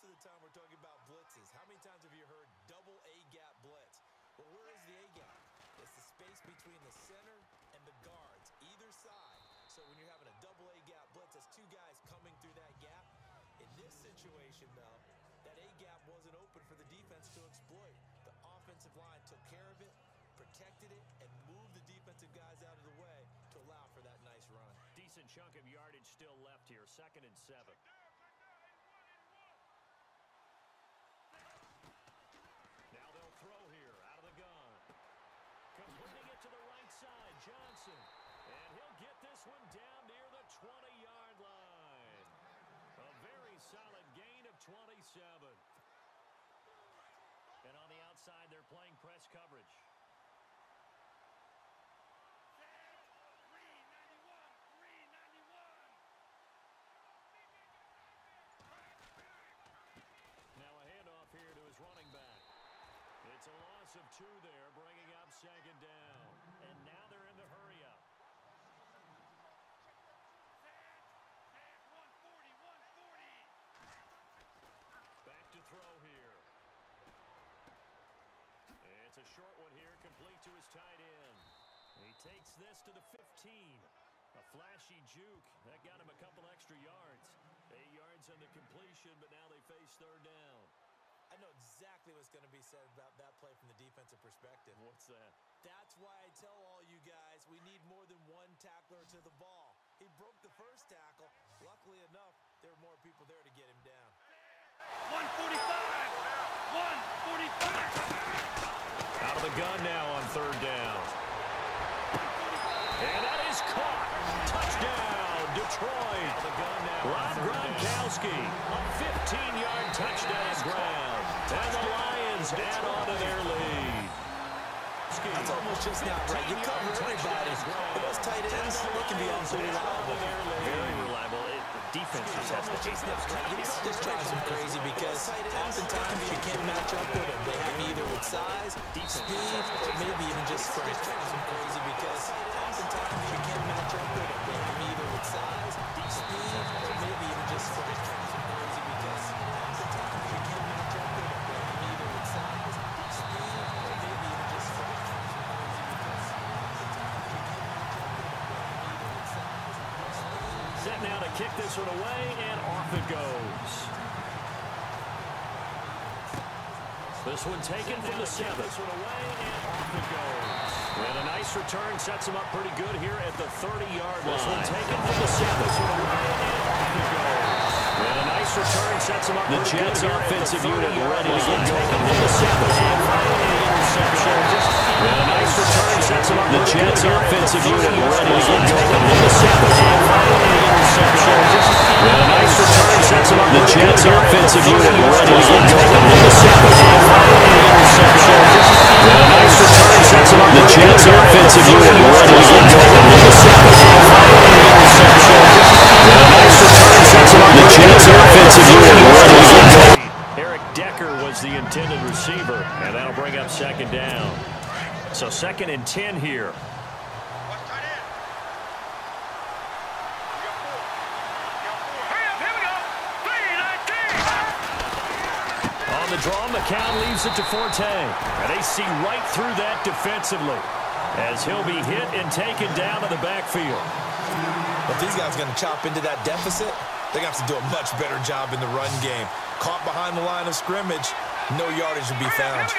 Most of the time we're talking about blitzes. How many times have you heard double A-gap blitz? Well, where is the A-gap? It's the space between the center and the guards, either side. So when you're having a double A-gap blitz, that's two guys coming through that gap. In this situation, though, that A-gap wasn't open for the defense to exploit. The offensive line took care of it, protected it, and moved the defensive guys out of the way to allow for that nice run. Decent chunk of yardage still left here, 2nd and 7. Now they'll throw here out of the gun. Completing it to the right side, Johnson. And he'll get this one down near the 20-yard line. A very solid gain of 27. And on the outside, they're playing press coverage. Now a handoff here to his running back. It's a loss of 2 there, bringing up 2nd down. And now they're in the hurry-up. Back to throw here. It's a short one here, complete to his tight end. He takes this to the 15. A flashy juke. That got him a couple extra yards. 8 yards on the completion, but now they face 3rd down. I know exactly what's going to be said about that play from the defensive perspective. What's that? That's why I tell all you guys we need more than one tackler to the ball. He broke the first tackle. Luckily enough, there were more people there to get him down. 145! 145! Out of the gun now on 3rd down. And that is caught. Touchdown, Detroit. Rob Gronkowski, a 15-yard touchdown ground. And the Lions add on to their lead. That's almost just not right. You cover everybody. But those tight ends, they can be also reliable. Very reliable. The defense just has to chase those guys. This drives them crazy because oftentimes you can't match up with them. They have either with size, speed, or maybe even just strength. Drives them crazy because oftentimes you can't match up with them. They have either with size, speed, or maybe even just strength. Drives them crazy because oftentimes you can't match up with them. They have either with size, speed, or maybe even just strength. Set now to kick this one away, and off it goes. This one taken from the 7. This one away, and off it goes. And a nice return sets him up pretty good here at the 30-yard line. This one taken from the 7. This one away, and off it goes. And a nice return sets him up pretty good. The Jets offensive unit ready to get going. From the 7. And finally, interception. And a nice return sets him up. The Jets offensive unit ready to get going. From the 7. And finally, interception. And a nice return sets him up. The Jets offensive unit ready to get going. From the 7. And finally, interception. And a nice return sets him up. The Jets offensive unit ready to get going. From the 7. And finally, interception. And a nice return sets him up. The Jets offensive unit ready to get going. Eric Decker was the intended receiver, and that'll bring up 2nd down. So 2nd and 10 here. On the draw, McCown leaves it to Forte. And they see right through that defensively as he'll be hit and taken down to the backfield. If these guys are going to chop into that deficit, they're going to have to do a much better job in the run game. Caught behind the line of scrimmage, no yardage will be found.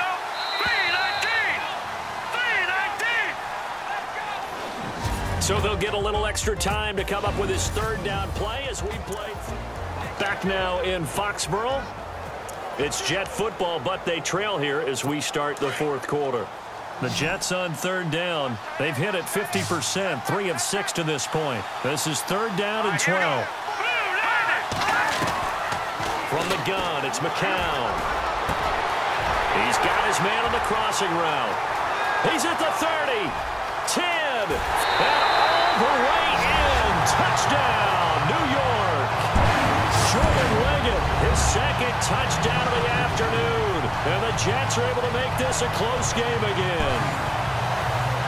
So they'll get a little extra time to come up with his 3rd down play as we play. Back now in Foxborough. It's Jet football, but they trail here as we start the 4th quarter. The Jets on 3rd down. They've hit it 50%, 3 of 6 to this point. This is 3rd down and 12. From the gun, it's McCown. He's got his man on the crossing route. He's at the 30, 10, and all the way in. Touchdown, New York. Jordan Leggett, his 2nd touchdown of the afternoon. And the Jets are able to make this a close game again.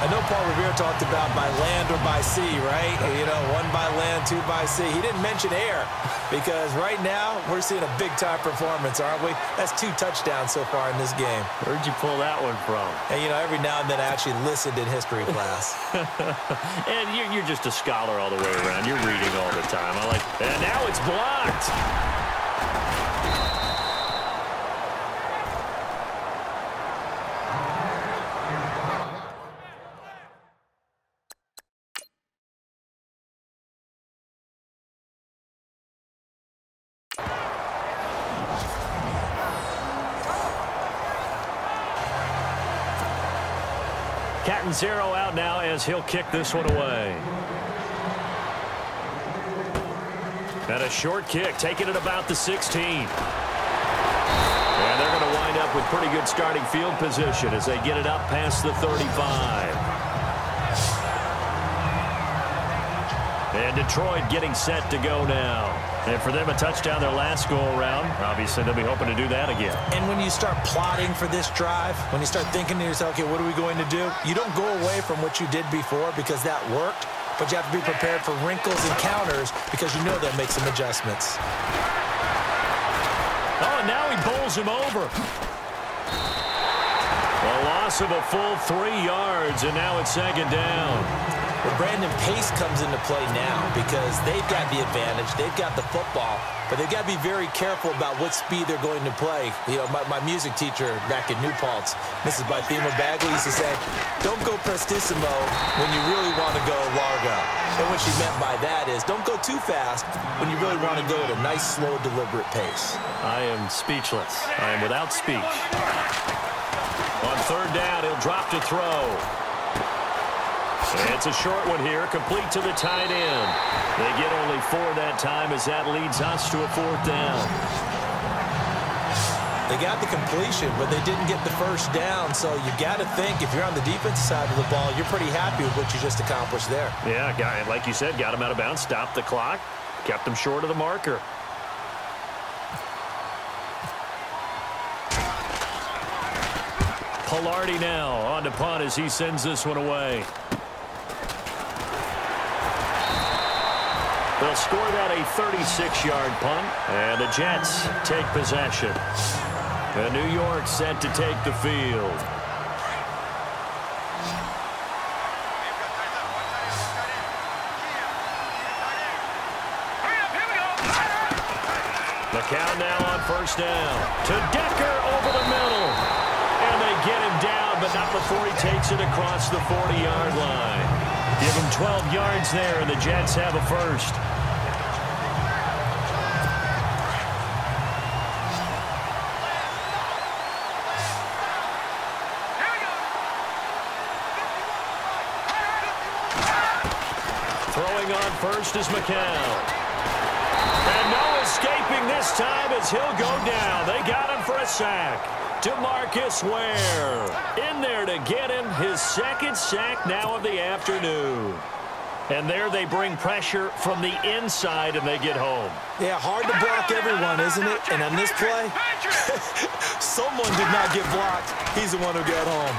I know Paul Revere talked about by land or by sea, right? You know, 1 by land, 2 by sea. He didn't mention air because right now we're seeing a big-time performance, aren't we? That's 2 touchdowns so far in this game. Where'd you pull that one from? And, you know, every now and then I actually listened in history class. And you're just a scholar all the way around. You're reading all the time. And now it's blocked. Cat and 0 out now as he'll kick this one away. And a short kick, taking it about the 16. And they're going to wind up with pretty good starting field position as they get it up past the 35. And Detroit getting set to go now. And for them, a touchdown their last go-around. Obviously, they'll be hoping to do that again. And when you start plotting for this drive, when you start thinking to yourself, okay, what are we going to do? You don't go away from what you did before because that worked, but you have to be prepared for wrinkles and counters because you know they'll make some adjustments. Oh, and now he bowls him over. A loss of a full 3 yards, and now it's second down. Well, Brandon, pace comes into play now because they've got the advantage. They've got the football, but they've got to be very careful about what speed they're going to play. You know, my music teacher back in New Paltz, Mrs. Bythema Bagley, used to say, don't go prestissimo when you really want to go largo. And what she meant by that is don't go too fast when you really want to go at a nice, slow, deliberate pace. I am speechless. I am without speech. On third down, he'll drop to throw. It's a short one here, complete to the tight end. They get only 4 that time as that leads us to a 4th down. They got the completion, but they didn't get the first down, so you got to think if you're on the defensive side of the ball, you're pretty happy with what you just accomplished there. Yeah, like you said, got him out of bounds, stopped the clock, kept him short of the marker. Pilardi now on to punt as he sends this one away. They'll score that a 36-yard punt, and the Jets take possession. And New York set to take the field. McCown now on first down. To Decker over the middle. And they get him down, but not before he takes it across the 40-yard line. Give him 12 yards there, and the Jets have a first. Throwing on first is McCown. And no escaping this time as he'll go down. They got him for a sack. DeMarcus Ware in there to get him his 2nd sack now of the afternoon. And there they bring pressure from the inside and they get home. Yeah, hard to block everyone, isn't it? And on this play, someone did not get blocked. He's the one who got home.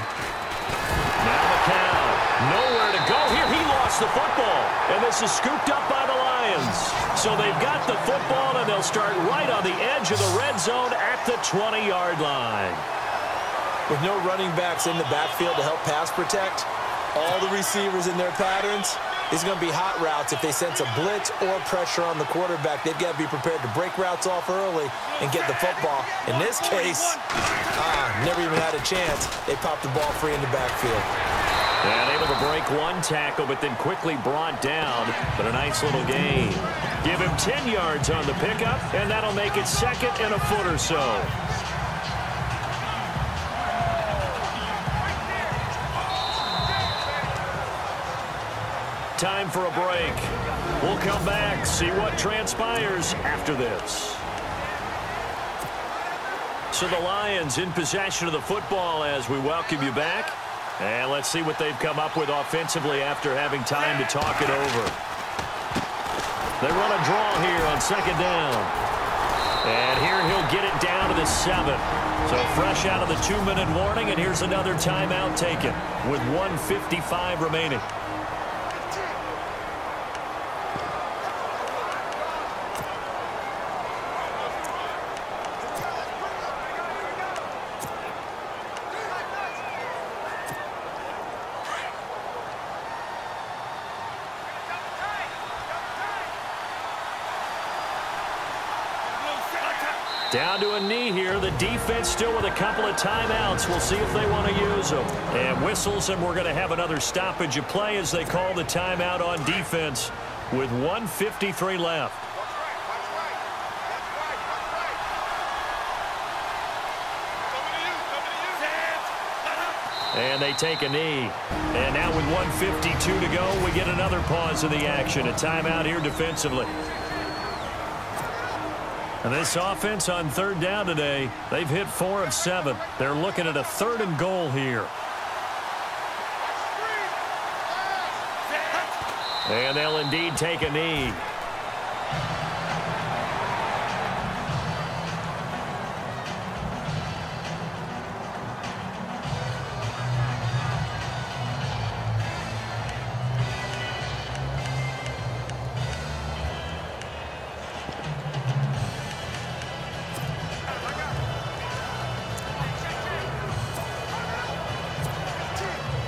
Now McCown, nowhere to go here. He lost the football. And this is scooped up by the Lions. So they've got the football, and they'll start right on the edge of the red zone at the 20-yard line. With no running backs in the backfield to help pass protect, all the receivers in their patterns, it's going to be hot routes. If they sense a blitz or pressure on the quarterback, they've got to be prepared to break routes off early and get the football. In this case, never even had a chance. They popped the ball free in the backfield. And able to break one tackle, but then quickly brought down. But a nice little gain. Give him 10 yards on the pickup, and that'll make it 2nd and a foot or so. Time for a break. We'll come back, see what transpires after this. So the Lions in possession of the football as we welcome you back. And let's see what they've come up with offensively after having time to talk it over. They run a draw here on 2nd down. And here he'll get it down down to the 7. So fresh out of the 2-minute warning, and here's another timeout taken with 1:55 remaining. Down to a knee here. The defense still with a couple of timeouts. We'll see if they want to use them. And whistles, and we're going to have another stoppage of play as they call the timeout on defense with 1:53 left. And they take a knee. And now with 1:52 to go, we get another pause in the action. A timeout here defensively. And this offense on third down today, they've hit 4 of 7. They're looking at a 3rd and goal here. And they'll indeed take a knee.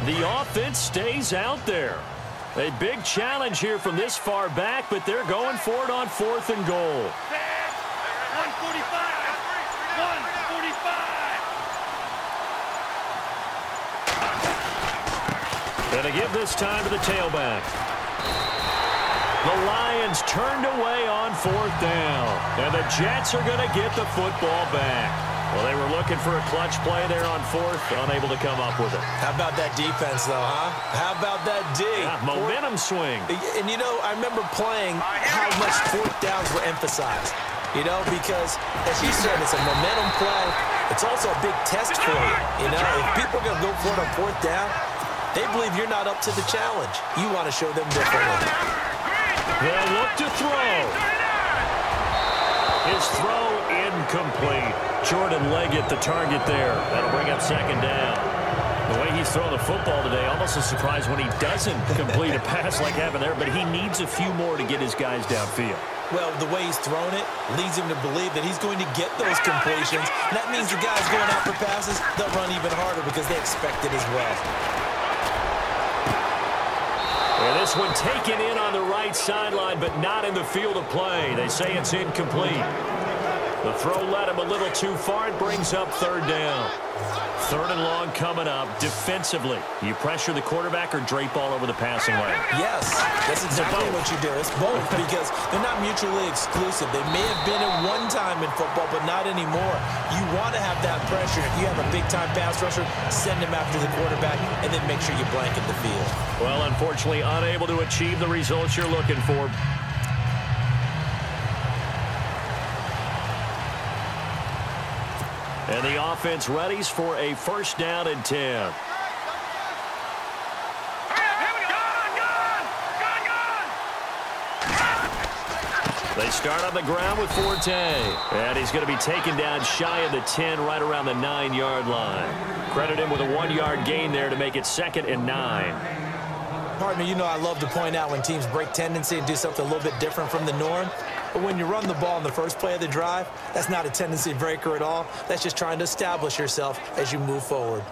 The offense stays out there. A big challenge here from this far back, but they're going for it on 4th and goal. 145. Gonna give this time to the tailback. The Lions turned away on 4th down, and the Jets are going to get the football back. Well, they were looking for a clutch play there on 4th, unable to come up with it. How about that defense, though, huh? How about that D? Yeah, momentum swing. And, you know, I remember playing how much 4th downs were emphasized. You know, because, as you said, it's a momentum play. It's also a big test for you. You know, if people are going to go for it on 4th down, they believe you're not up to the challenge. You want to show them differently. They'll look to throw. His throw incomplete. Jordan Leggett, the target there. That'll bring up 2nd down. The way he's throwing the football today, almost a surprise when he doesn't complete a pass like having there, but he needs a few more to get his guys downfield. Well, the way he's thrown it leads him to believe that he's going to get those completions. And that means the guys going after passes, they'll run even harder because they expect it as well. And this one taken in on the right sideline, but not in the field of play. They say it's incomplete. The throw led him a little too far. It brings up 3rd down. 3rd and long coming up. Defensively, you pressure the quarterback or drape all over the passing lane? Yes, that's exactly what you do. It's both because they're not mutually exclusive. They may have been at one time in football, but not anymore. You want to have that pressure. If you have a big-time pass rusher, send him after the quarterback, and then make sure you blanket the field. Well, unfortunately, unable to achieve the results you're looking for. And the offense readies for a 1st down and 10. They start on the ground with Forte. And he's going to be taken down shy of the 10, right around the 9-yard line. Credit him with a 1-yard gain there to make it 2nd and 9. Partner, you know I love to point out when teams break tendency and do something a little bit different from the norm. But when you run the ball in the first play of the drive, that's not a tendency breaker at all. That's just trying to establish yourself as you move forward.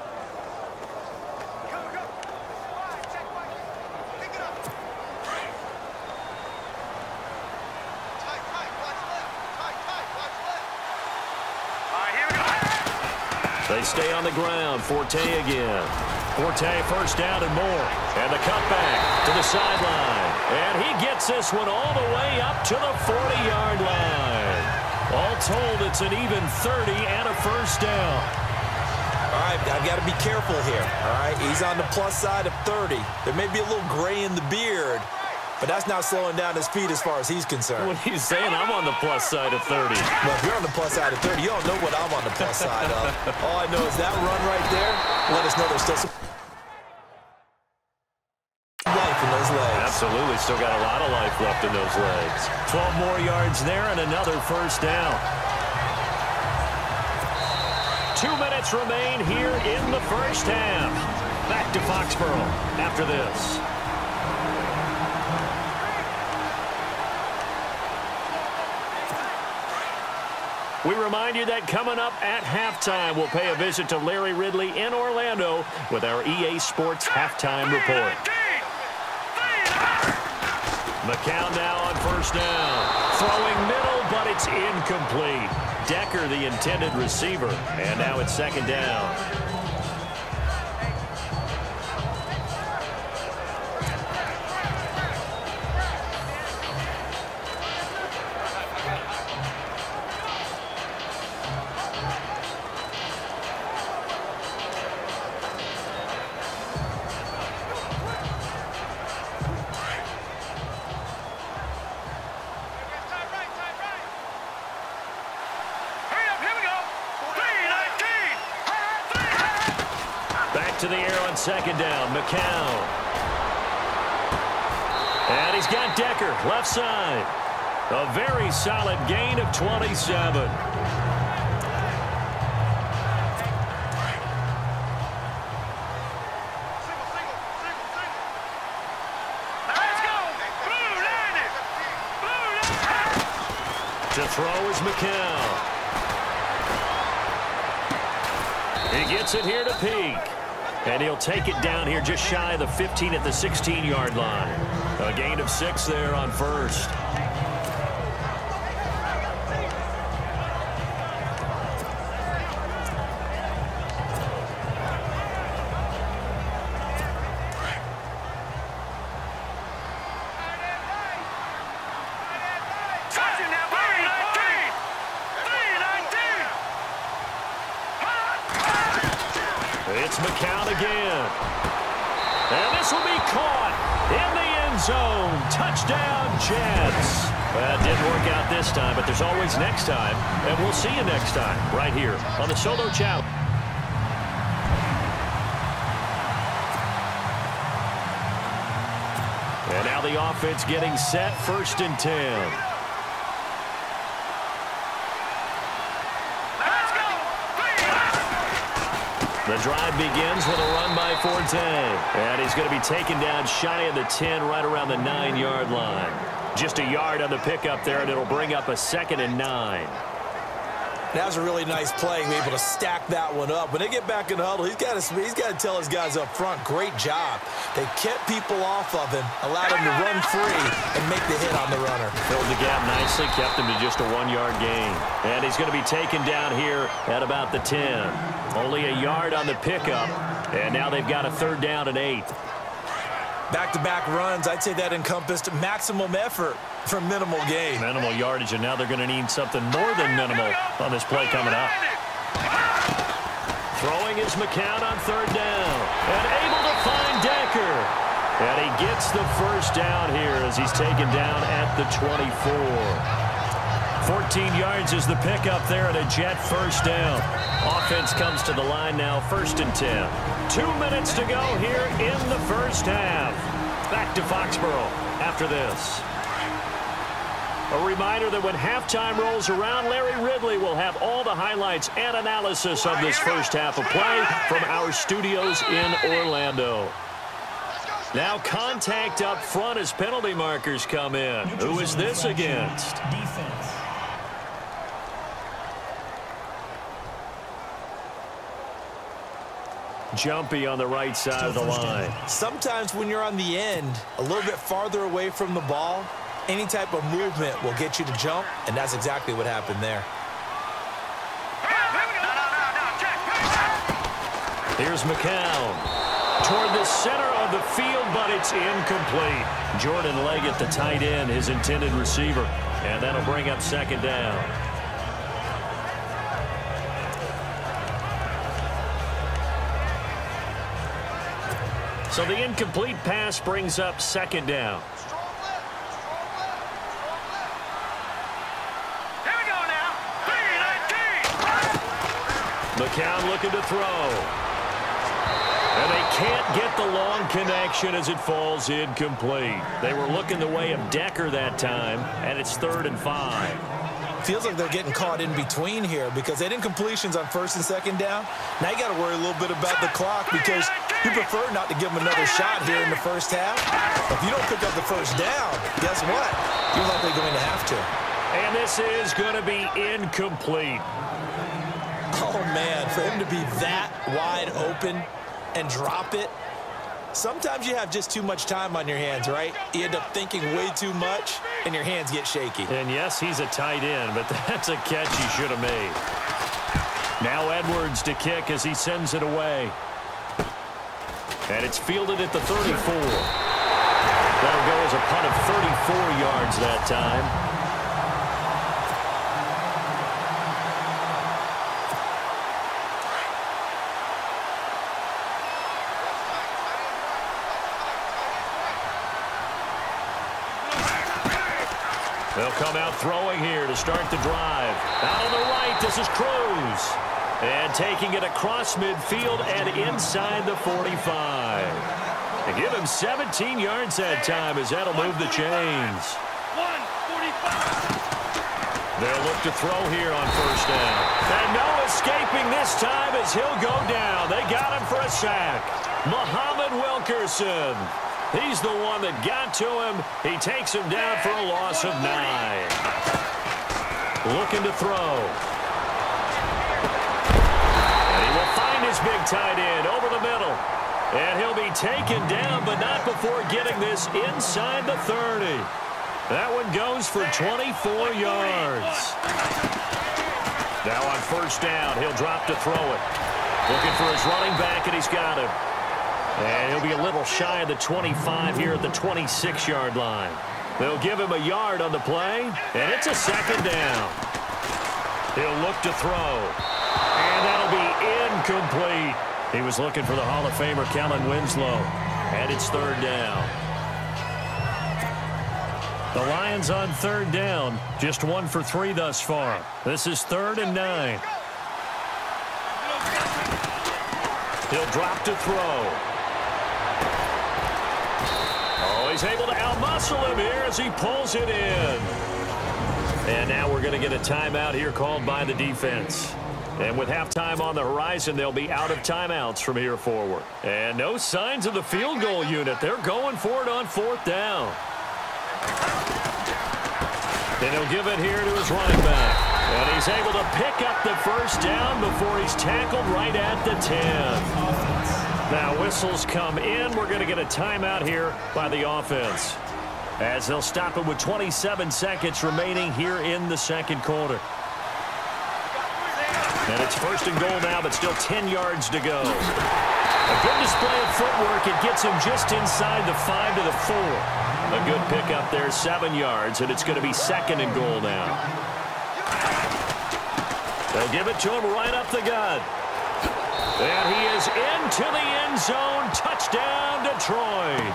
They stay on the ground. Forte again. Forte, 1st down and more. And the cutback to the sideline. And he gets this one all the way up to the 40-yard line. All told, it's an even 30 and a 1st down. All right, I've got to be careful here. All right, he's on the plus side of 30. There may be a little gray in the beard, but that's not slowing down his speed as far as he's concerned. What he's saying, I'm on the plus side of 30. Well, if you're on the plus side of 30, you don't know what I'm on the plus side of. All I know is that run right there, let us know there's still some life in those legs. Absolutely, still got a lot of life left in those legs. 12 more yards there and another 1st down. 2 minutes remain here in the first half. Back to Foxborough after this. We remind you that coming up at halftime, we'll pay a visit to Larry Ridley in Orlando with our EA Sports Halftime Report. McCown now on first down. Throwing middle, but it's incomplete. Decker, the intended receiver, and now it's second down. To the air on second down, McCown. And he's got Decker, left side. A very solid gain of 27. To throw is McCown. He gets it here to Peak. And he'll take it down here just shy of the 15 at the 16-yard line. A gain of 6 there on first. It's McCown again. And this will be caught in the end zone. Touchdown, Jets. That didn't work out this time, but there's always next time. And we'll see you next time right here on the Solo Channel. And now the offense getting set, 1st and 10. The drive begins with a run by Forte. And he's going to be taken down shy of the 10, right around the 9-yard line. Just a yard on the pickup there, and it'll bring up a 2nd and 9. That was a really nice play, be able to stack that one up. When they get back in the huddle, he's got to tell his guys up front, great job. They kept people off of him, allowed him to run free and make the hit on the runner. Filled the gap nicely, kept him to just a 1-yard gain. And he's going to be taken down here at about the 10. Only a yard on the pickup, and now they've got a 3rd down and 8. Back-to-back runs, I'd say that encompassed maximum effort for minimal gain. Minimal yardage, and now they're going to need something more than minimal on this play coming up. Throwing is McCown on 3rd down, and able to find Decker. And he gets the 1st down here as he's taken down at the 24. 14 yards is the pickup there, and a Jet 1st down. Offense comes to the line now, 1st and 10. 2 minutes to go here in the first half. Back to Foxborough after this. A reminder that when halftime rolls around, Larry Ridley will have all the highlights and analysis of this first half of play from our studios in Orlando. Now contact up front as penalty markers come in. Who is this against? Defense. Jumpy on the right side of the line. Sometimes when you're on the end, a little bit farther away from the ball, any type of movement will get you to jump, and that's exactly what happened there. Here's McCown. Toward the center of the field, but it's incomplete. Jordan Leggett, the tight end, his intended receiver. And that'll bring up 2nd down. So the incomplete pass brings up 2nd down. Here we go now. 3-19. McCown looking to throw. And they can't get the long connection as it falls incomplete. They were looking the way of Decker that time, and it's 3rd and 5. feels like they're getting caught in between here because they didn't completions on first and second down. Now you got to worry a little bit about the clock because you prefer not to give them another shot here in the first half. If you don't pick up the first down, guess what? You're likely going to have to. And this is going to be incomplete. Oh, man, for him to be that wide open and drop it, sometimes you have just too much time on your hands, right? You end up thinking way too much, and your hands get shaky. And, yes, he's a tight end, but that's a catch he should have made. Now Edwards to kick as he sends it away. And it's fielded at the 34. That'll go as a punt of 34 yards that time. They'll come out throwing here to start the drive. Out on the right, this is Cruz. And taking it across midfield and inside the 45. They give him 17 yards that time as that'll move the chains. 145. They'll look to throw here on first down. And no escaping this time as he'll go down. They got him for a sack. Muhammad Wilkerson. He's the one that got to him. He takes him down for a loss of 9. Looking to throw. And he will find his big tight end over the middle. And he'll be taken down, but not before getting this inside the 30. That one goes for 24 yards. Now on first down, he'll drop to throw it. Looking for his running back, and he's got him. And he'll be a little shy of the 25 here at the 26-yard line. They'll give him a yard on the play, and it's a second down. He'll look to throw, and that'll be incomplete. He was looking for the Hall of Famer, Kellen Winslow, and it's third down. The Lions on third down, just 1 for 3 thus far. This is 3rd and 9. He'll drop to throw. He's able to outmuscle him here as he pulls it in. And now we're going to get a timeout here called by the defense. And with halftime on the horizon, they'll be out of timeouts from here forward. And no signs of the field goal unit. They're going for it on 4th down. And he'll give it here to his running back. And he's able to pick up the first down before he's tackled right at the 10. Now whistles come in. We're going to get a timeout here by the offense as they'll stop it with 27 seconds remaining here in the second quarter. And it's 1st and goal now, but still 10 yards to go. A good display of footwork. It gets him just inside the 5 to the 4. A good pickup there, 7 yards, and it's going to be 2nd and goal now. They'll give it to him right up the gut. And he is into the end zone. Touchdown, Detroit.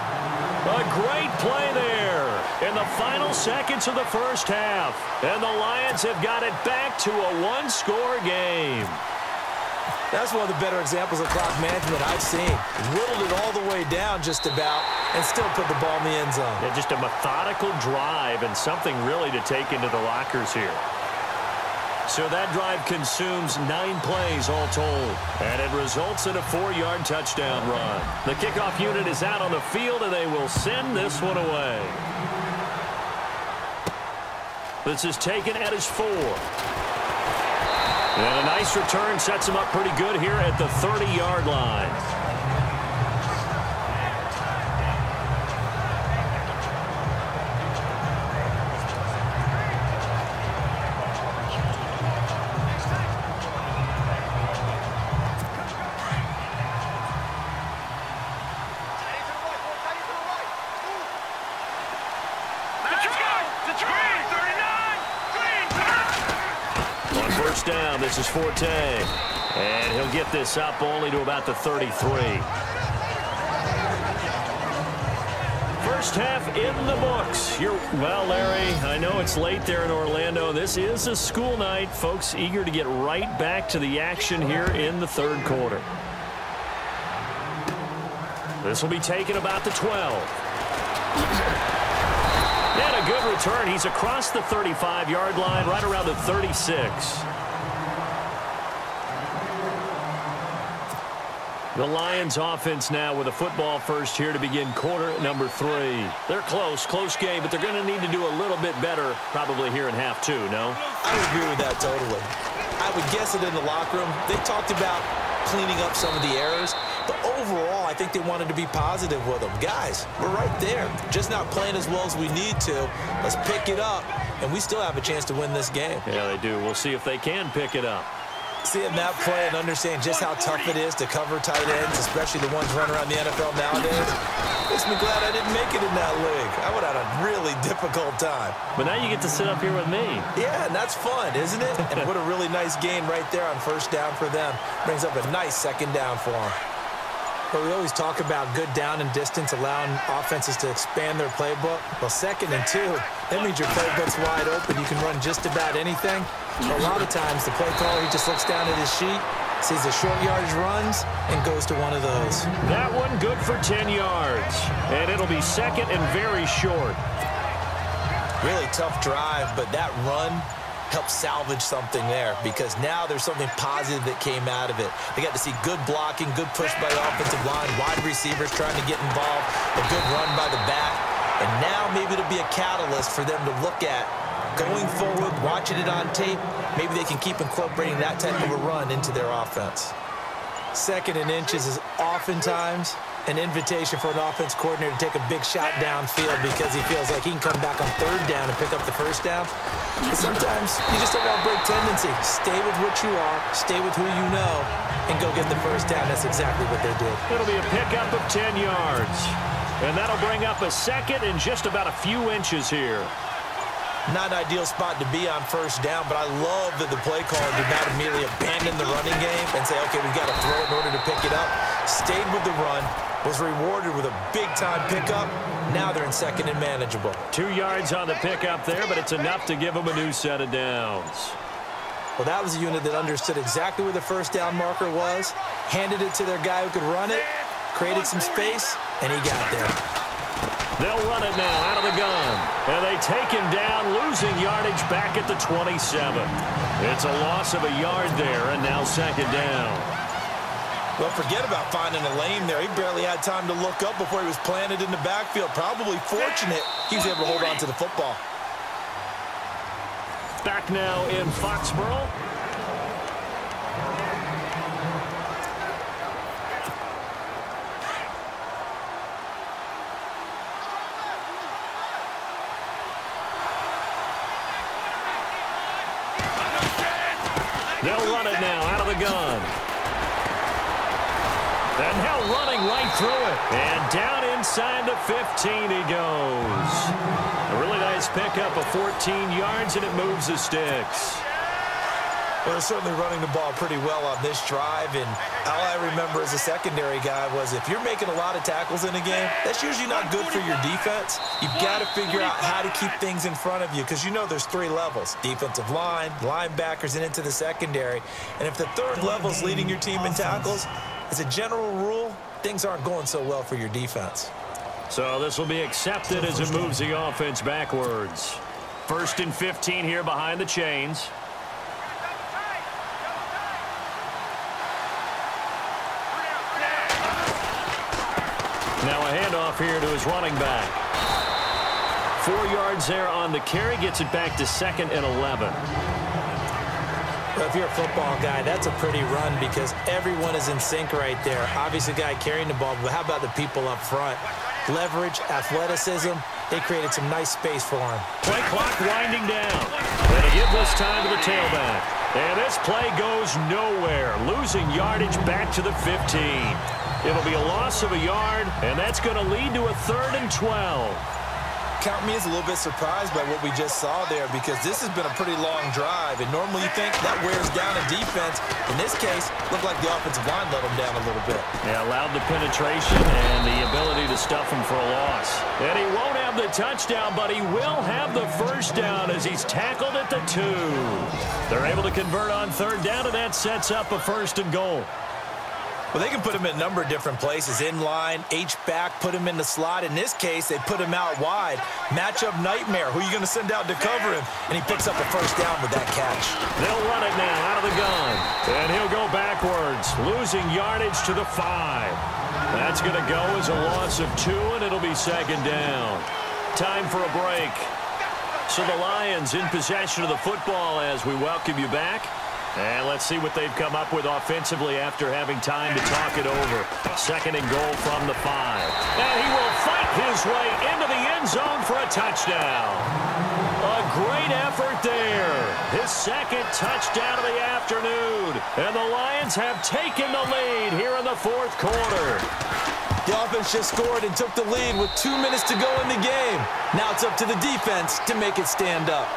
A great play there in the final seconds of the first half. And the Lions have got it back to a 1-score game. That's one of the better examples of clock management I've seen. Whittled it all the way down just about and still put the ball in the end zone. Yeah, just a methodical drive and something really to take into the lockers here. So that drive consumes 9 plays all told. And it results in a 4-yard touchdown run. The kickoff unit is out on the field, and they will send this one away. This is taken at his 4. And a nice return sets him up pretty good here at the 30-yard line. Down. This is Forte. And he'll get this up only to about the 33. First half in the books. Well, Larry, I know it's late there in Orlando. This is a school night. Folks eager to get right back to the action here in the third quarter. This will be taken about the 12. And a good return. He's across the 35-yard line, right around the 36. The Lions offense now with a football first here to begin quarter number 3. They're close game, but they're going to need to do a little bit better probably here in half 2, no? I would agree with that totally. I would guess it in the locker room. They talked about cleaning up some of the errors, but overall, I think they wanted to be positive with them. Guys, we're right there. Just not playing as well as we need to. Let's pick it up, and we still have a chance to win this game. Yeah, they do. We'll see if they can pick it up. Seeing that play and understand just how tough it is to cover tight ends, especially the ones running around the NFL nowadays, makes me glad I didn't make it in that league. I would have had a really difficult time. But now you get to sit up here with me. Yeah, and that's fun, isn't it? And what a really nice gain right there on first down for them. Brings up a nice second down for them. But we always talk about good down and distance, allowing offenses to expand their playbook. Well, 2nd and 2, that means your playbook's wide open. You can run just about anything. A lot of times, the play caller, he just looks down at his sheet, sees the short yardage runs, and goes to one of those. That one good for 10 yards. And it'll be 2nd and very short. Really tough drive, but that run help salvage something there, because now there's something positive that came out of it. They got to see good blocking, good push by the offensive line, wide receivers trying to get involved, a good run by the back, and now maybe it'll be a catalyst for them to look at going forward, watching it on tape. Maybe they can keep incorporating that type of a run into their offense. 2nd and inches is oftentimes an invitation for an offense coordinator to take a big shot downfield because he feels like he can come back on 3rd down and pick up the first down. But sometimes you just don't want to break tendency. Stay with what you are, stay with who you know, and go get the first down. That's exactly what they did. It'll be a pickup of 10 yards. And that'll bring up a 2nd and just about a few inches here. Not an ideal spot to be on first down, but I love that the play caller did not immediately abandon the running game and say, okay, we've got to throw in order to pick it up. Stayed with the run, was rewarded with a big-time pickup. Now they're in 2nd and manageable. 2 yards on the pickup there, but it's enough to give them a new set of downs. Well, that was a unit that understood exactly where the first down marker was, handed it to their guy who could run it, created some space, and he got there. They'll run it now out of the gun. And they take him down, losing yardage back at the 27. It's a loss of a yard there, and now 2nd down. Well, forget about finding a lane there. He barely had time to look up before he was planted in the backfield. Probably fortunate he was able to hold on to the football. Back now in Foxborough. They'll run it now out of the gun. And now running right through it. And down inside the 15 he goes. A really nice pickup of 14 yards, and it moves the sticks. Well, they're certainly running the ball pretty well on this drive, and all I remember as a secondary guy was if you're making a lot of tackles in a game, that's usually not good for your defense. You've got to figure out how to keep things in front of you because you know there's 3 levels, defensive line, linebackers, and into the secondary. And if the 3rd level is leading your team in tackles, as a general rule, things aren't going so well for your defense. So this will be accepted as it moves the offense backwards. 1st and 15 here behind the chains. Now a handoff here to his running back. 4 yards there on the carry, gets it back to 2nd and 11. Well, if you're a football guy, that's a pretty run because everyone is in sync right there. Obviously, the guy carrying the ball, but how about the people up front? Leverage, athleticism, they created some nice space for him. Play clock winding down. And a giveless time to the tailback. And this play goes nowhere, losing yardage back to the 15. It'll be a loss of a yard, and that's going to lead to a 3rd and 12. Count me as a little bit surprised by what we just saw there because this has been a pretty long drive, and normally you think that wears down a defense. In this case, looked like the offensive line let them down a little bit. Yeah, allowed the penetration and the ability to stuff him for a loss. And he won't have the touchdown, but he will have the first down as he's tackled at the 2. They're able to convert on 3rd down, and that sets up a 1st and goal. Well, they can put him in a number of different places. In line, H-back, put him in the slot. In this case, they put him out wide. Matchup nightmare. Who are you going to send out to cover him? And he picks up a first down with that catch. They'll run it now out of the gun. And he'll go backwards, losing yardage to the 5. That's going to go as a loss of 2, and it'll be second down. Time for a break. So the Lions in possession of the football as we welcome you back. And let's see what they've come up with offensively after having time to talk it over. Second and goal from the 5. And he will fight his way into the end zone for a touchdown. A great effort there. His second touchdown of the afternoon. And the Lions have taken the lead here in the fourth quarter. The offense just scored and took the lead with 2 minutes to go in the game. Now it's up to the defense to make it stand up.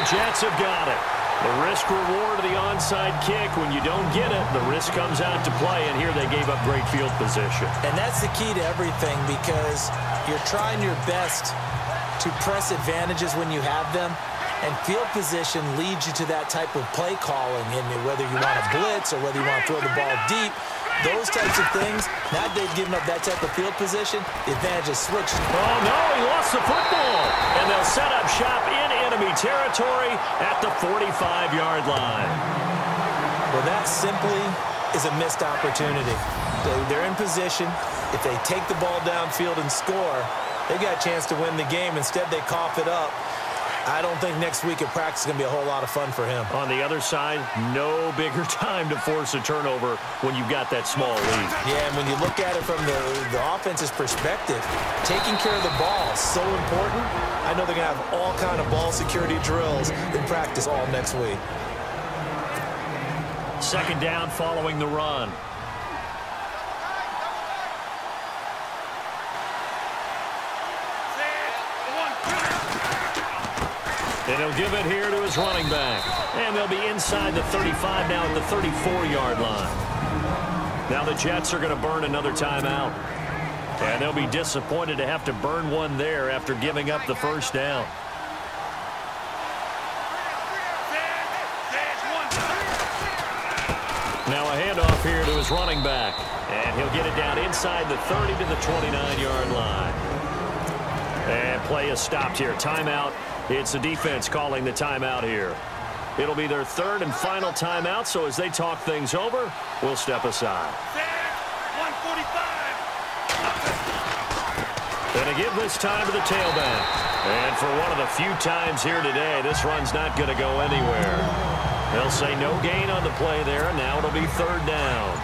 Jets have got it. The risk-reward of the onside kick. When you don't get it, the risk comes out to play, and here they gave up great field position. And that's the key to everything because you're trying your best to press advantages when you have them, and field position leads you to that type of play calling, and whether you want to blitz or whether you want to throw the ball deep, those types of things. Now they've given up that type of field position, the advantage is switched. Oh, no, he lost the football. And they'll set up shop in enemy territory at the 45-yard line. Well, that simply is a missed opportunity. They're in position. If they take the ball downfield and score, they got a chance to win the game. Instead, they cough it up. I don't think next week at practice is going to be a whole lot of fun for him. On the other side, no bigger time to force a turnover when you've got that small lead. Yeah, and when you look at it from the offense's perspective, taking care of the ball is so important. I know they're going to have all kind of ball security drills in practice all next week. Second down following the run. And he'll give it here to his running back. And they'll be inside the 35 now at the 34-yard line. Now the Jets are going to burn another timeout. And they'll be disappointed to have to burn one there after giving up the first down. Now a handoff here to his running back. And he'll get it down inside the 30 to the 29-yard line. And play is stopped here. Timeout. It's the defense calling the timeout here. It'll be their third and final timeout, so as they talk things over, we'll step aside. 145. And to give this time to the tailback. And for one of the few times here today, this run's not going to go anywhere. They'll say no gain on the play there, and now it'll be third down.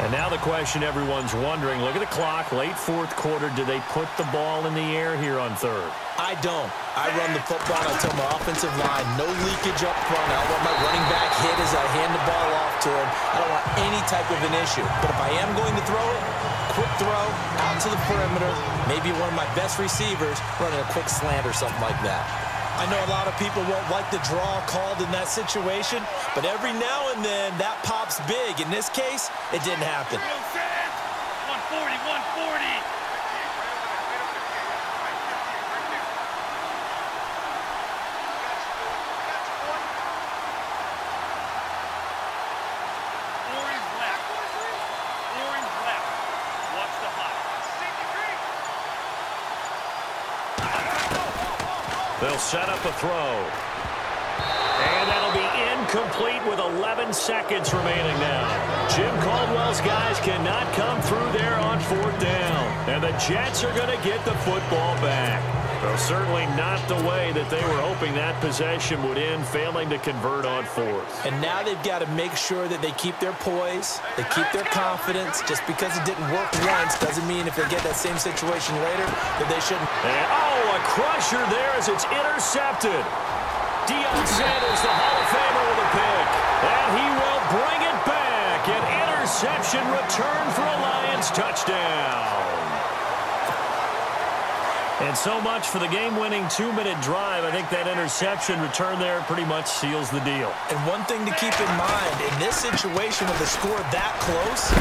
And now the question everyone's wondering, look at the clock, late fourth quarter, do they put the ball in the air here on third? I don't. I run the football. I tell my offensive line, no leakage up front. I don't want my running back hit as I hand the ball off to him. I don't want any type of an issue. But if I am going to throw it, quick throw, out to the perimeter, maybe one of my best receivers running a quick slant or something like that. I know a lot of people won't like the draw called in that situation, but every now and then that pops big. In this case, it didn't happen. 140, 140. They'll set up a throw. And that'll be incomplete with 11 seconds remaining now. Jim Caldwell's guys cannot come through there on fourth down. And the Jets are going to get the football back. Though certainly not the way that they were hoping that possession would end, failing to convert on fourth. And now they've got to make sure that they keep their poise, they keep their confidence. Just because it didn't work once doesn't mean if they get that same situation later that they shouldn't. And, oh, a crusher there as it's intercepted. Deion Sanders, the Hall of Famer, with a pick. And he will bring it back. An interception return for a Lions touchdown. And so much for the game-winning 2-minute drive. I think that interception return there pretty much seals the deal. And one thing to keep in mind, in this situation with the score that close,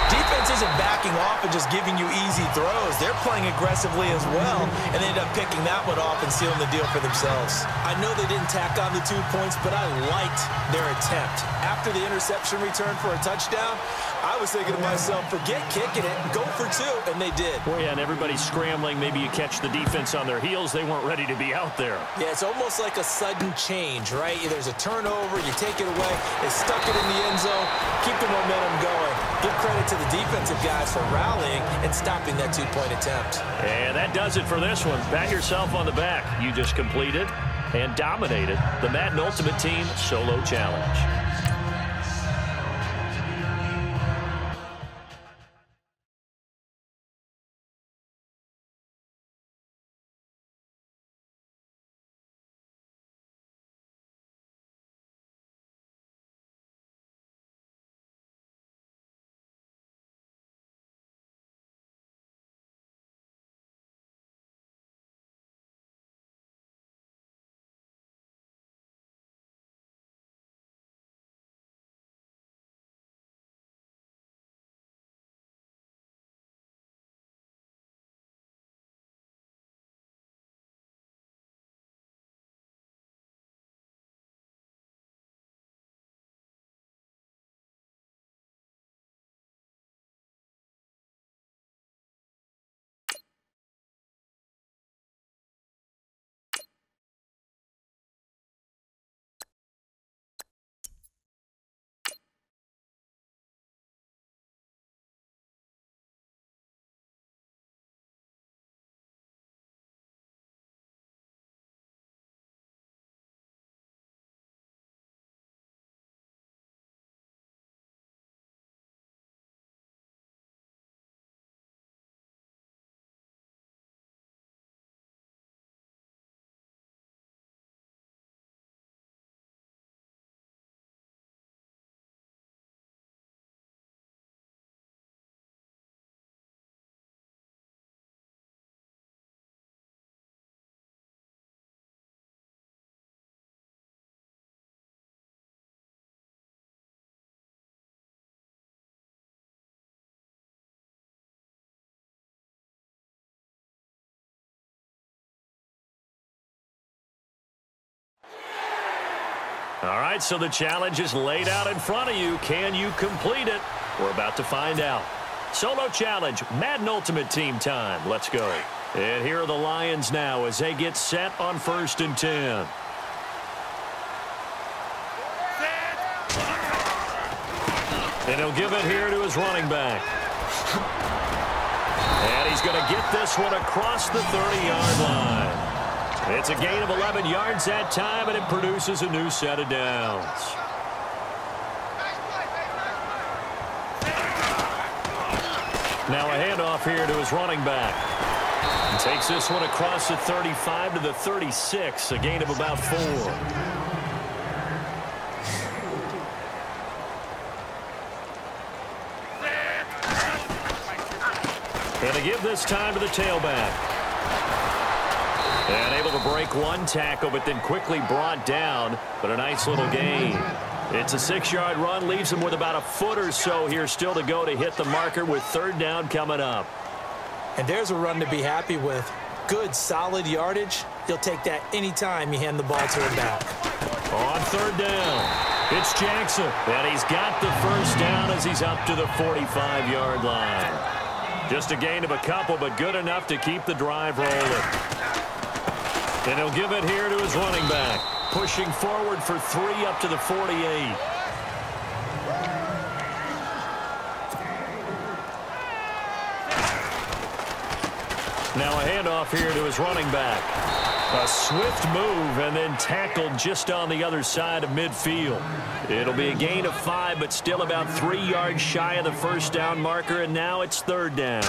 defense defense isn't backing off and just giving you easy throws. They're playing aggressively as well, and they end up picking that one off and sealing the deal for themselves. I know they didn't tack on the 2 points, but I liked their attempt. After the interception return for a touchdown, I was thinking to myself, forget kicking it, go for 2, and they did. Well, yeah, and everybody's scrambling. Maybe you catch the defense on their heels. They weren't ready to be out there. Yeah, it's almost like a sudden change, right? There's a turnover, you take it away, they stuck it in the end zone, keep the momentum going. Give credit to the defensive guys for rallying and stopping that 2-point attempt. And that does it for this one. Pat yourself on the back. You just completed and dominated the Madden Ultimate Team Solo Challenge. All right, so the challenge is laid out in front of you. Can you complete it? We're about to find out. Solo challenge, Madden Ultimate Team time. Let's go. And here are the Lions now as they get set on 1st and 10. And he'll give it here to his running back. And he's going to get this one across the 30-yard line. It's a gain of 11 yards that time, and it produces a new set of downs. Now a handoff here to his running back. He takes this one across the 35 to the 36, a gain of about 4. And to give this time to the tailback. And able to break one tackle, but then quickly brought down, but a nice little gain. It's a 6-yard run, leaves him with about a foot or so here still to go to hit the marker with 3rd down coming up. And there's a run to be happy with. Good, solid yardage. You'll take that anytime you hand the ball to him back. On 3rd down, it's Jackson. And he's got the 1st down as he's up to the 45-yard line. Just a gain of a couple, but good enough to keep the drive rolling. And he'll give it here to his running back. Pushing forward for 3 up to the 48. Now a handoff here to his running back. A swift move and then tackled just on the other side of midfield. It'll be a gain of 5, but still about 3 yards shy of the 1st down marker, and now it's 3rd down.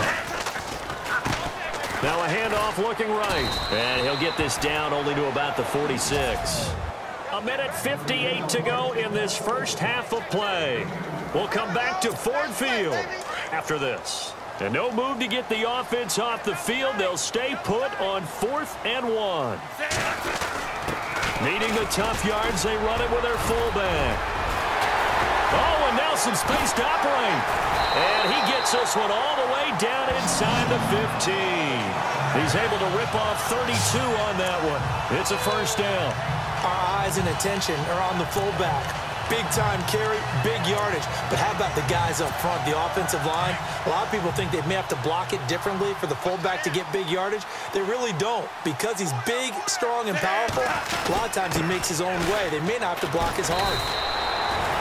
Now a handoff looking right. And he'll get this down only to about the 46. A minute 58 to go in this first half of play. We'll come back to Ford Field after this. And no move to get the offense off the field. They'll stay put on 4th and 1. Needing the tough yards, they run it with their fullback. Oh, and now some space to operate. And he gets this one all the way down inside the 15. He's able to rip off 32 on that one. It's a first down. Our eyes and attention are on the fullback. Big time carry, big yardage. But how about the guys up front, the offensive line? A lot of people think they may have to block it differently for the fullback to get big yardage. They really don't. Because he's big, strong, and powerful, a lot of times he makes his own way. They may not have to block as hard.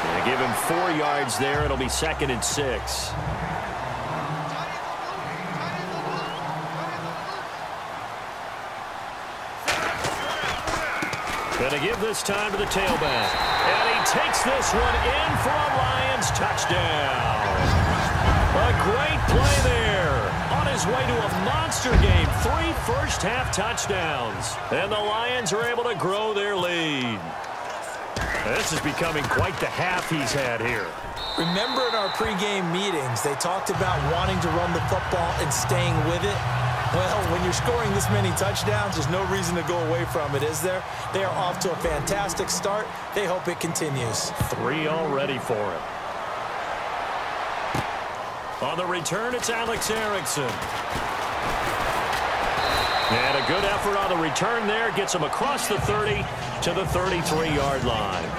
Yeah, give him 4 yards there. It'll be 2nd and 6. Gonna give this time to the tailback. And he takes this one in for a Lions touchdown. A great play there. On his way to a monster game. 3 first-half touchdowns. And the Lions are able to grow their lead. This is becoming quite the half he's had here. Remember in our pregame meetings, they talked about wanting to run the football and staying with it? Well, when you're scoring this many touchdowns, there's no reason to go away from it, is there? They are off to a fantastic start. They hope it continues. 3 already for him. On the return, it's Alex Erickson. And a good effort on the return there. Gets him across the 30 to the 33-yard line.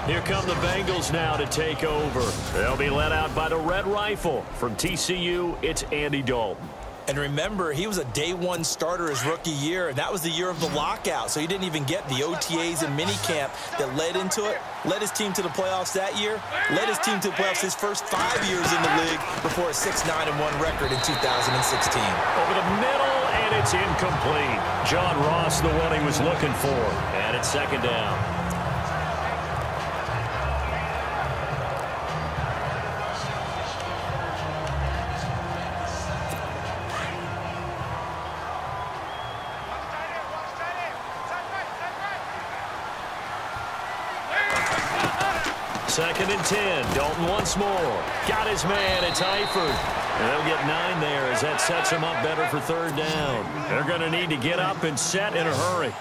Here come the Bengals now to take over. They'll be led out by the Red Rifle. From TCU, it's Andy Dalton. And remember, he was a day-1 starter his rookie year, and that was the year of the lockout, so he didn't even get the OTAs and minicamp that led into it. Led his team to the playoffs that year. Led his team to the playoffs his first 5 years in the league before a 6-9-1 record in 2016. Over the middle, and it's incomplete. John Ross, the one he was looking for. And it's 2nd down. Second and 10. Dalton once more. Got his man. It's Eifert. And they'll get 9 there as that sets him up better for 3rd down. They're going to need to get up and set in a hurry.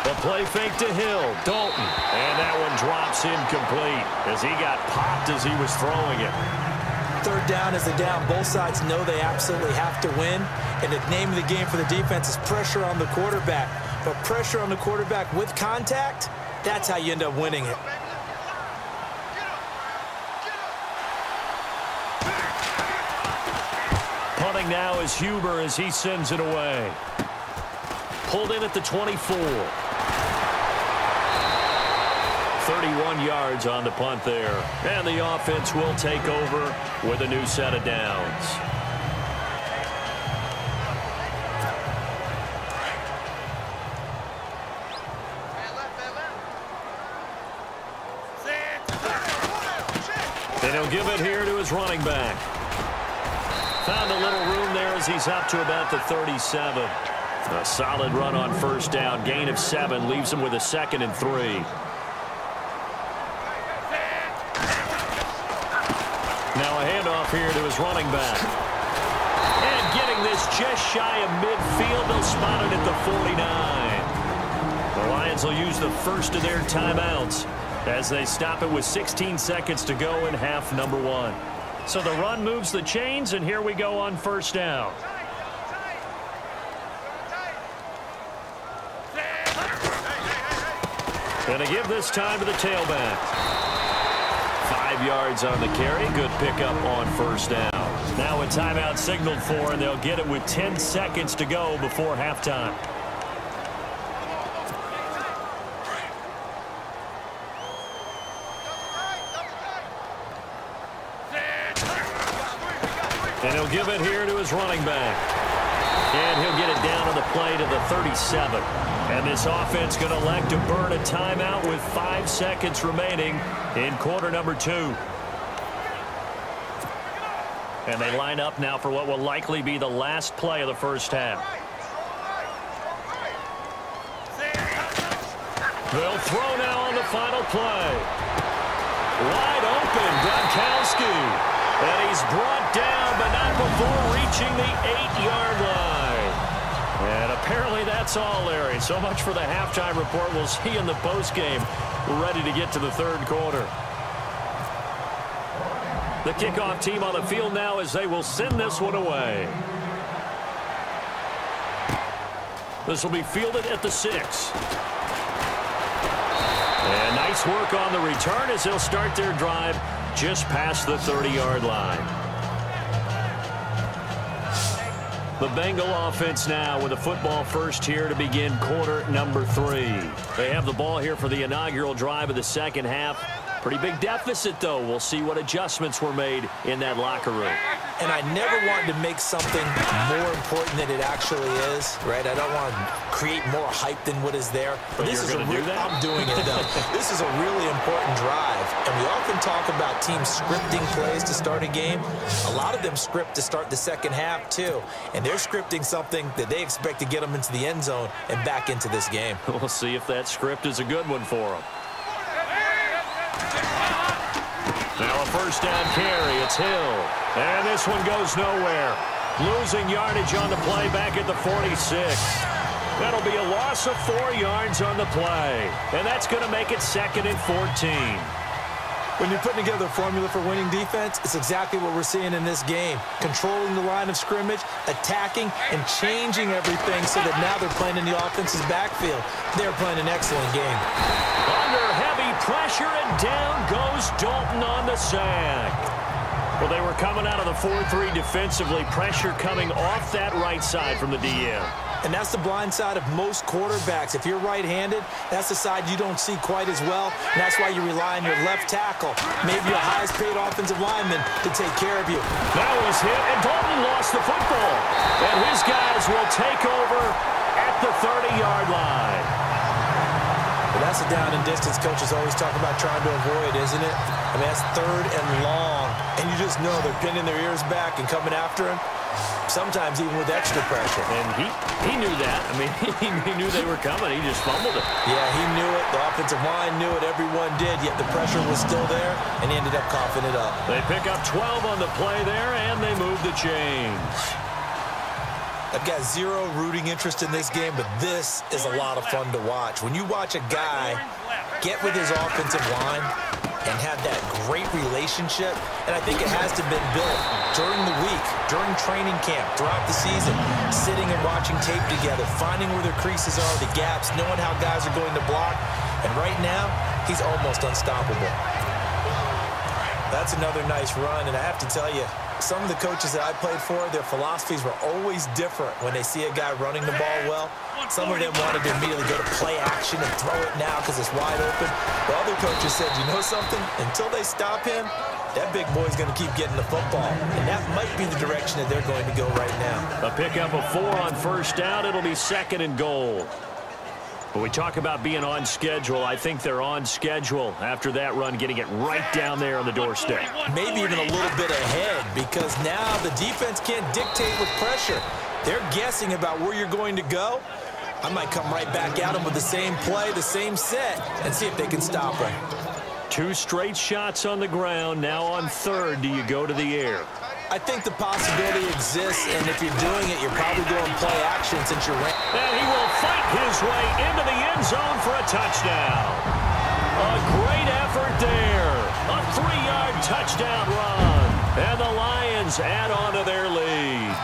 The play fake to Hill. Dalton. And that one drops incomplete as he got popped as he was throwing it. 3rd down is the down. Both sides know they absolutely have to win. And the name of the game for the defense is pressure on the quarterback. But pressure on the quarterback with contact, that's how you end up winning it. Punting now is Huber as he sends it away. Pulled in at the 24. 31 yards on the punt there. And the offense will take over with a new set of downs. And he'll give it here to his running back. Found a little room there as he's up to about the 37. A solid run on 1st down. Gain of 7 leaves him with a 2nd and 3. Now a handoff here to his running back. And getting this just shy of midfield. They'll spot it at the 49. The Lions will use the first of their timeouts as they stop it with 16 seconds to go in half number 1. So the run moves the chains, and here we go on 1st down. Going to give this time to the tailback. 5 yards on the carry. Good pickup on 1st down. Now a timeout signaled for, and they'll get it with 10 seconds to go before halftime. And he'll give it here to his running back. And he'll get it down on the play to the 37. And this offense going to elect to burn a timeout with 5 seconds remaining in quarter number 2. And they line up now for what will likely be the last play of the 1st half. They'll throw now on the final play. Wide open, Gronkowski. And he's brought down, but not before reaching the 8-yard line. And apparently that's all, Larry. So much for the halftime report. We'll see you in the postgame. We're ready to get to the third quarter. The kickoff team on the field now as they will send this one away. This will be fielded at the 6. And nice work on the return as they'll start their drive just past the 30-yard line. The Bengal offense now with a football first here to begin quarter number 3. They have the ball here for the inaugural drive of the second half. Pretty big deficit, though. We'll see what adjustments were made in that locker room. And I never wanted to make something more important than it actually is, right? I don't want to create more hype than what is there. But this is going to do that? I'm doing it, though. This is a really important drive. And we often talk about teams scripting plays to start a game. A lot of them script to start the second half, too. And they're scripting something that they expect to get them into the end zone and back into this game. We'll see if that script is a good one for them. Now a first down carry. It's Hill. And this one goes nowhere. Losing yardage on the play back at the 46. That'll be a loss of 4 yards on the play. And that's going to make it 2nd and 14. When you're putting together a formula for winning defense, it's exactly what we're seeing in this game. Controlling the line of scrimmage, attacking, and changing everything so that now they're playing in the offense's backfield. They're playing an excellent game. Under heavy pressure, and down goes Dalton on the sack. Well, they were coming out of the 4-3 defensively. Pressure coming off that right side from the DM. And that's the blind side of most quarterbacks. If you're right-handed, that's the side you don't see quite as well. And that's why you rely on your left tackle, maybe your highest-paid offensive lineman, to take care of you. Now he's hit, and Dalton lost the football. And his guys will take over at the 30-yard line. Well, that's a down and distance coaches always talk about trying to avoid, isn't it? I mean, that's 3rd and long. And you just know they're pinning their ears back and coming after him. Sometimes even with extra pressure. And he knew that. I mean, he knew they were coming. He just fumbled it. Yeah, he knew it. The offensive line knew it. Everyone did. Yet the pressure was still there, and he ended up coughing it up. They pick up 12 on the play there, and they move the chains. I've got zero rooting interest in this game, but this is a lot of fun to watch. When you watch a guy get with his offensive line and have that great relationship, and I think it has to have been built during the week, during training camp, throughout the season, sitting and watching tape together, finding where their creases are, the gaps, knowing how guys are going to block, and right now, he's almost unstoppable. That's another nice run, and I have to tell you, some of the coaches that I played for, their philosophies were always different when they see a guy running the ball well. Some of them wanted to immediately go to play action and throw it now because it's wide open. The other coaches said, you know something? Until they stop him, that big boy's going to keep getting the football. And that might be the direction that they're going to go right now. A pickup of 4 on first down. It'll be 2nd and goal. When we talk about being on schedule, I think they're on schedule after that run, getting it right down there on the doorstep. Maybe even a little bit ahead, because now the defense can't dictate with pressure. They're guessing about where you're going to go. I might come right back at them with the same play, the same set, and see if they can stop them. 2 straight shots on the ground. Now on 3rd, do you go to the air? I think the possibility exists, and if you're doing it, you're probably going play action since you're... And he will fight his way into the end zone for a touchdown. A great effort there. A 3-yard touchdown run. And the Lions add on to their lead.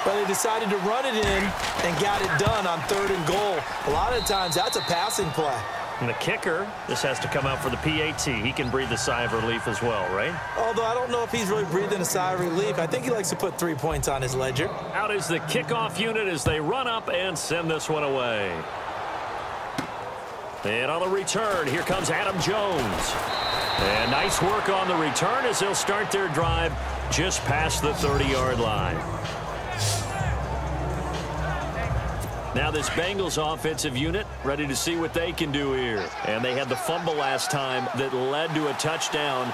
But they decided to run it in and got it done on 3rd and goal. A lot of times, that's a passing play. And the kicker, this has to come out for the PAT. He can breathe a sigh of relief as well, right? Although I don't know if he's really breathing a sigh of relief. I think he likes to put 3 points on his ledger. Out is the kickoff unit as they run up and send this one away. And on the return, here comes Adam Jones. And nice work on the return as they'll start their drive just past the 30-yard line. Now this Bengals offensive unit ready to see what they can do here. And they had the fumble last time that led to a touchdown.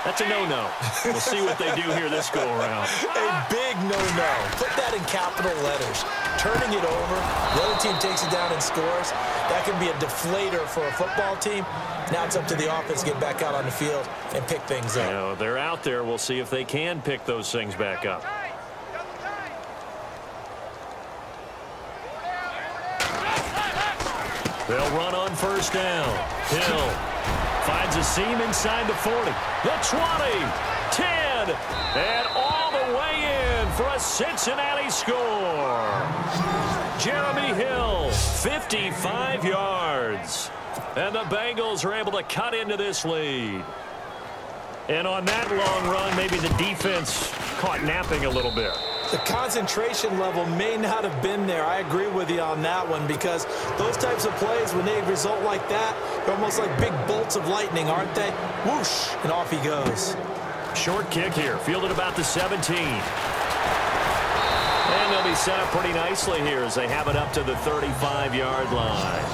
That's a no-no. We'll see what they do here this go-around. A big no-no. Put that in capital letters. Turning it over, the other team takes it down and scores. That can be a deflator for a football team. Now it's up to the offense to get back out on the field and pick things up. You know, they're out there. We'll see if they can pick those things back up. They'll run on first down. Hill finds a seam inside the 40, the 20, 10, and all the way in for a Cincinnati score. Jeremy Hill, 55 yards. And the Bengals are able to cut into this lead. And on that long run, maybe the defense caught napping a little bit. The concentration level may not have been there. I agree with you on that one, because those types of plays, when they result like that, they're almost like big bolts of lightning, aren't they? Whoosh, and off he goes. Short kick here, fielded about the 17. And they'll be set up pretty nicely here as they have it up to the 35-yard line.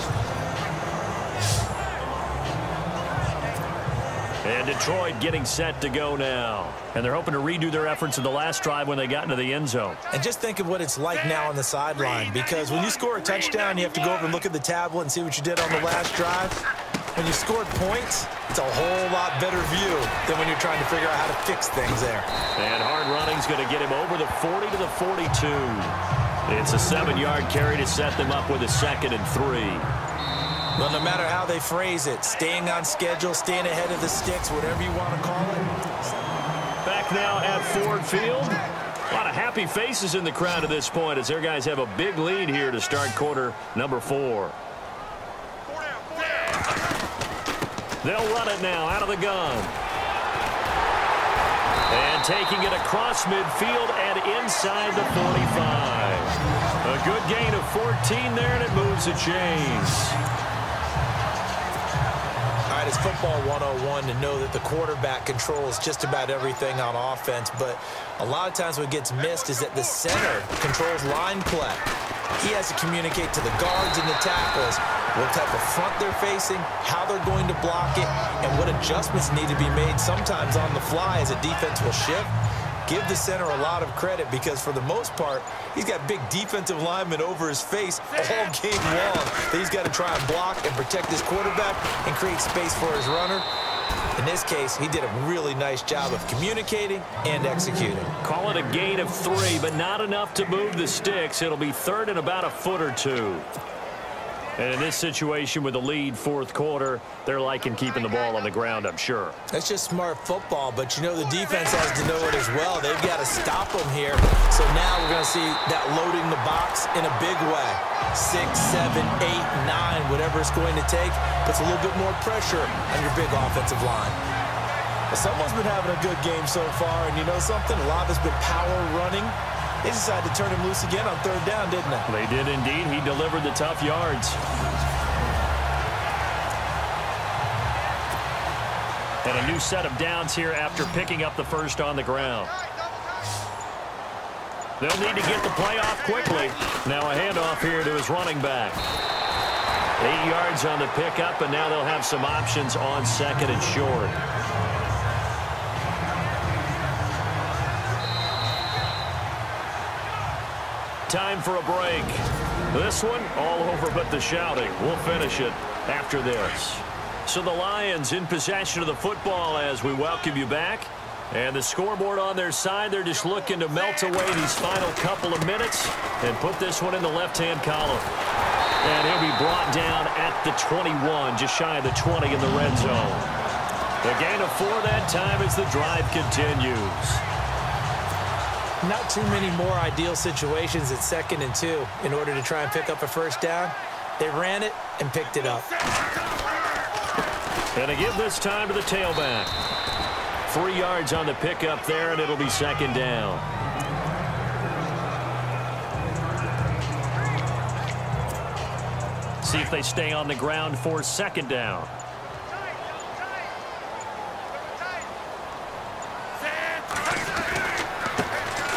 And Detroit getting set to go now. And they're hoping to redo their efforts in the last drive when they got into the end zone. And just think of what it's like now on the sideline, because when you score a touchdown, you have to go over and look at the tablet and see what you did on the last drive. When you scored points, it's a whole lot better view than when you're trying to figure out how to fix things there. And hard running's going to get him over the 40 to the 42. It's a 7-yard carry to set them up with a 2nd and 3. Well, no matter how they phrase it, staying on schedule, staying ahead of the sticks, whatever you want to call it. Back now at Ford Field. A lot of happy faces in the crowd at this point as their guys have a big lead here to start quarter number 4. They'll run it now out of the gun. And taking it across midfield and inside the 45. A good gain of 14 there, and it moves the chains. All right, it's football 101 to know that the quarterback controls just about everything on offense, but a lot of times what gets missed is that the center controls line play. He has to communicate to the guards and the tackles what type of front they're facing, how they're going to block it, and what adjustments need to be made sometimes on the fly as a defense will shift. Give the center a lot of credit, because for the most part, he's got big defensive linemen over his face all game long that he's got to try and block and protect his quarterback and create space for his runner. In this case, he did a really nice job of communicating and executing. Call it a gain of 3, but not enough to move the sticks. It'll be 3rd and about a foot or 2. And in this situation with the lead, fourth quarter, they're liking keeping the ball on the ground, I'm sure. That's just smart football, but you know the defense has to know it as well. They've got to stop them here. So now we're going to see that loading the box in a big way. 6, 7, 8, 9, whatever it's going to take, puts a little bit more pressure on your big offensive line. Well, someone's been having a good game so far, and you know something? A lot of it's been power running. They decided to turn him loose again on 3rd down, didn't they? They did indeed. He delivered the tough yards. And a new set of downs here after picking up the first on the ground. They'll need to get the play off quickly. Now a handoff here to his running back. 8 yards on the pickup, and now they'll have some options on 2nd and short. Time for a break. This one, all over but the shouting. We'll finish it after this. So the Lions in possession of the football as we welcome you back. And the scoreboard on their side, they're just looking to melt away these final couple of minutes and put this one in the left-hand column. And he'll be brought down at the 21, just shy of the 20 in the red zone. The gain of 4 that time as the drive continues. Not too many more ideal situations at 2nd and 2 in order to try and pick up a first down. They ran it and picked it up. And they give this time to the tailback. 3 yards on the pickup there, and it'll be 2nd down. See if they stay on the ground for 2nd down.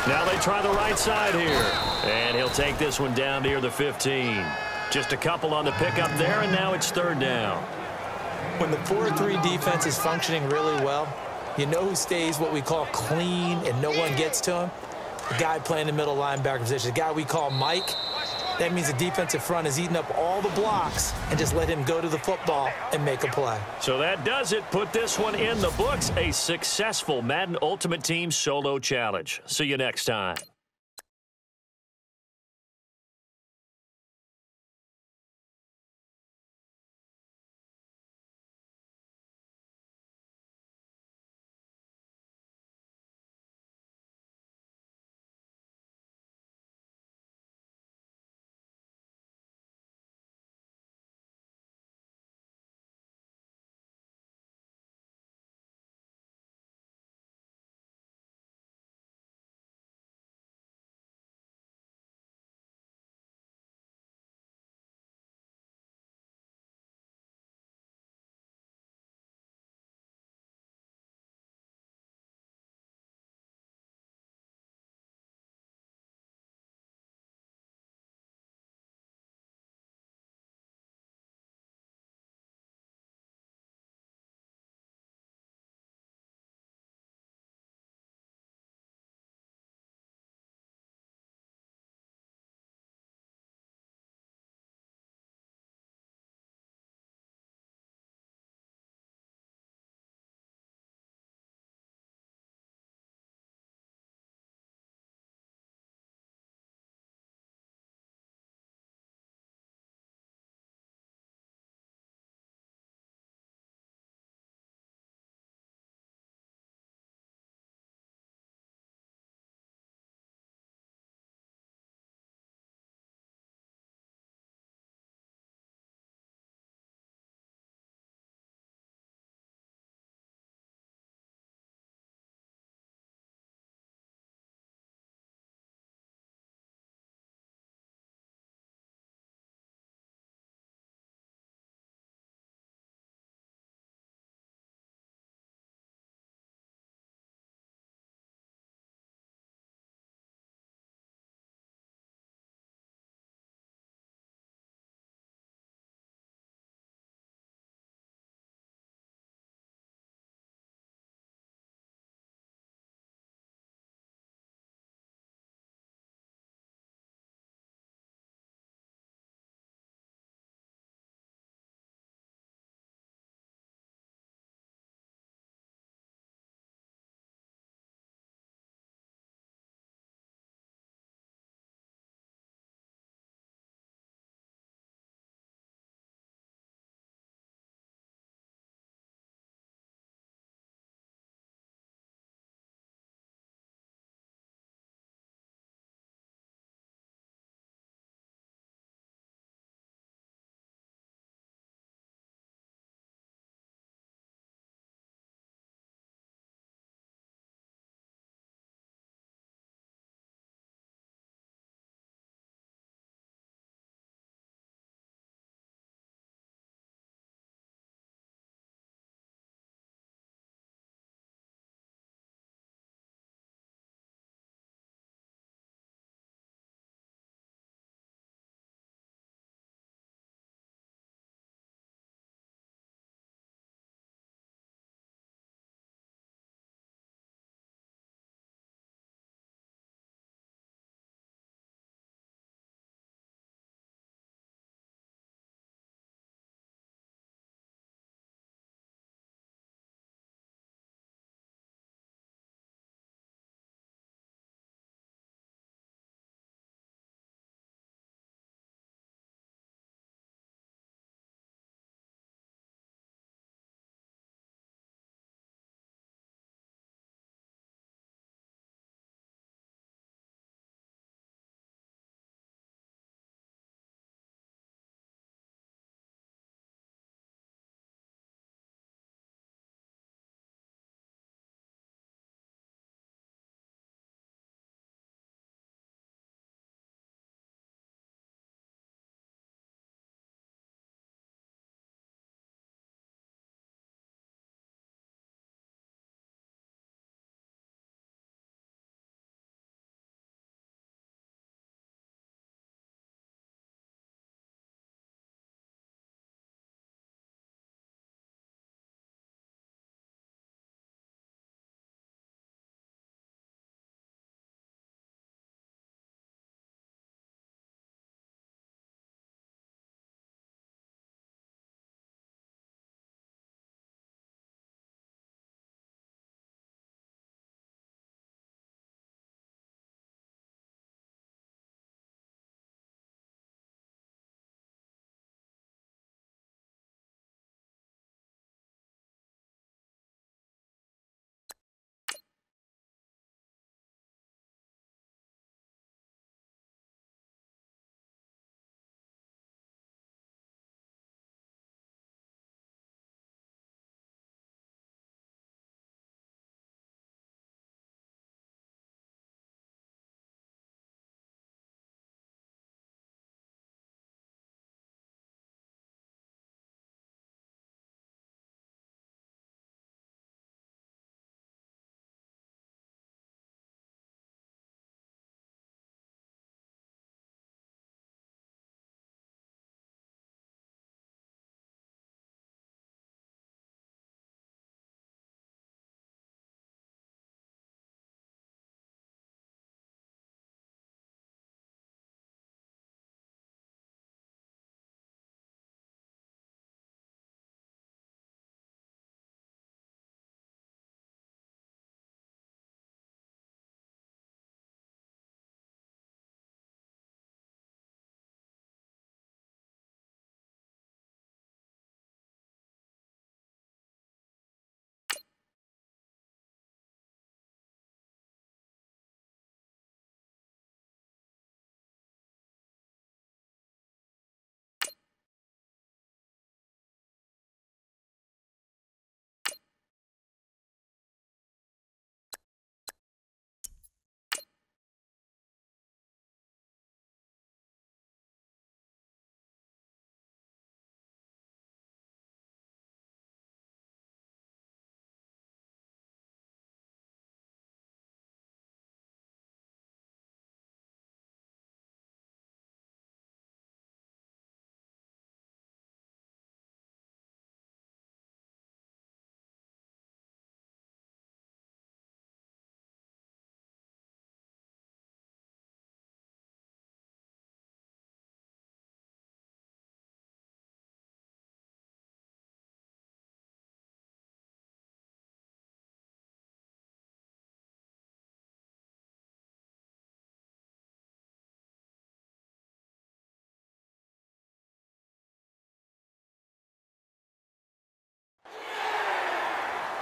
Now they try the right side here. And he'll take this one down near the 15. Just a couple on the pickup there, and now it's 3rd down. When the 4-3 defense is functioning really well, you know who stays what we call clean and no one gets to him? The guy playing the middle linebacker position, the guy we call Mike. That means the defensive front is eating up all the blocks and just let him go to the football and make a play. So that does it. Put this one in the books. A successful Madden Ultimate Team Solo Challenge. See you next time.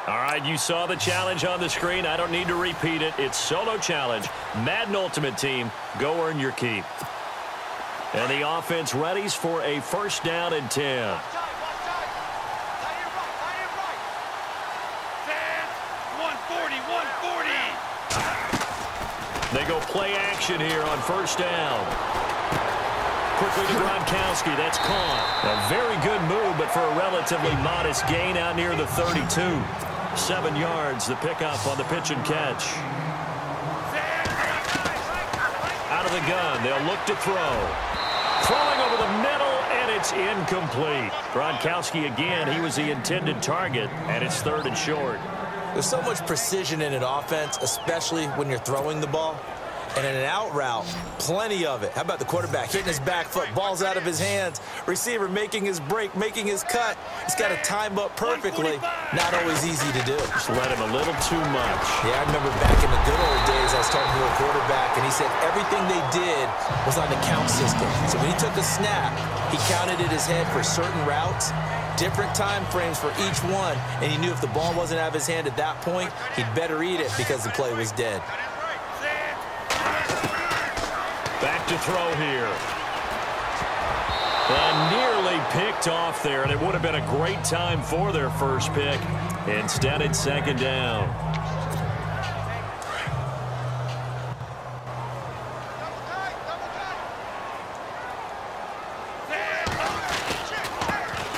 All right, you saw the challenge on the screen. I don't need to repeat it. It's solo challenge. Madden Ultimate Team, go earn your keep. And the offense readies for a first down and 10. They go play action here on first down. Quickly to Gronkowski. That's caught. A very good move, but for a relatively modest gain out near the 32. 7 yards, the pickup on the pitch and catch. Out of the gun, they'll look to throw. Throwing over the middle, and it's incomplete. Gronkowski again, he was the intended target, and it's 3rd and short. There's so much precision in an offense, especially when you're throwing the ball. And in an out route, plenty of it. How about the quarterback hitting his back foot, ball's out of his hands, receiver making his break, making his cut. He's got to time up perfectly. Not always easy to do. Just let him a little too much. Yeah, I remember back in the good old days, I was talking to a quarterback, and he said everything they did was on the count system. So when he took a snap, he counted in his head for certain routes, different time frames for each one, and he knew if the ball wasn't out of his hand at that point, he'd better eat it because the play was dead. Back to throw here. And nearly picked off there, and it would have been a great time for their first pick. Instead, it's 2nd down.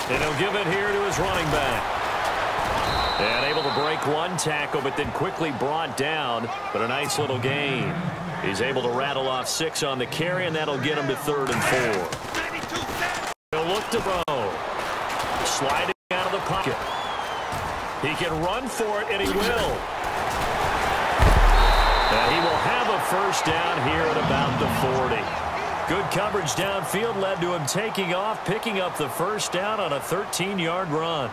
And he'll give it here to his running back. And able to break one tackle, but then quickly brought down. But a nice little gain. He's able to rattle off 6 on the carry, and that'll get him to 3rd and 4. He'll look to throw. Sliding out of the pocket. He can run for it, and he will. And he will have a first down here at about the 40. Good coverage downfield led to him taking off, picking up the first down on a 13-yard run.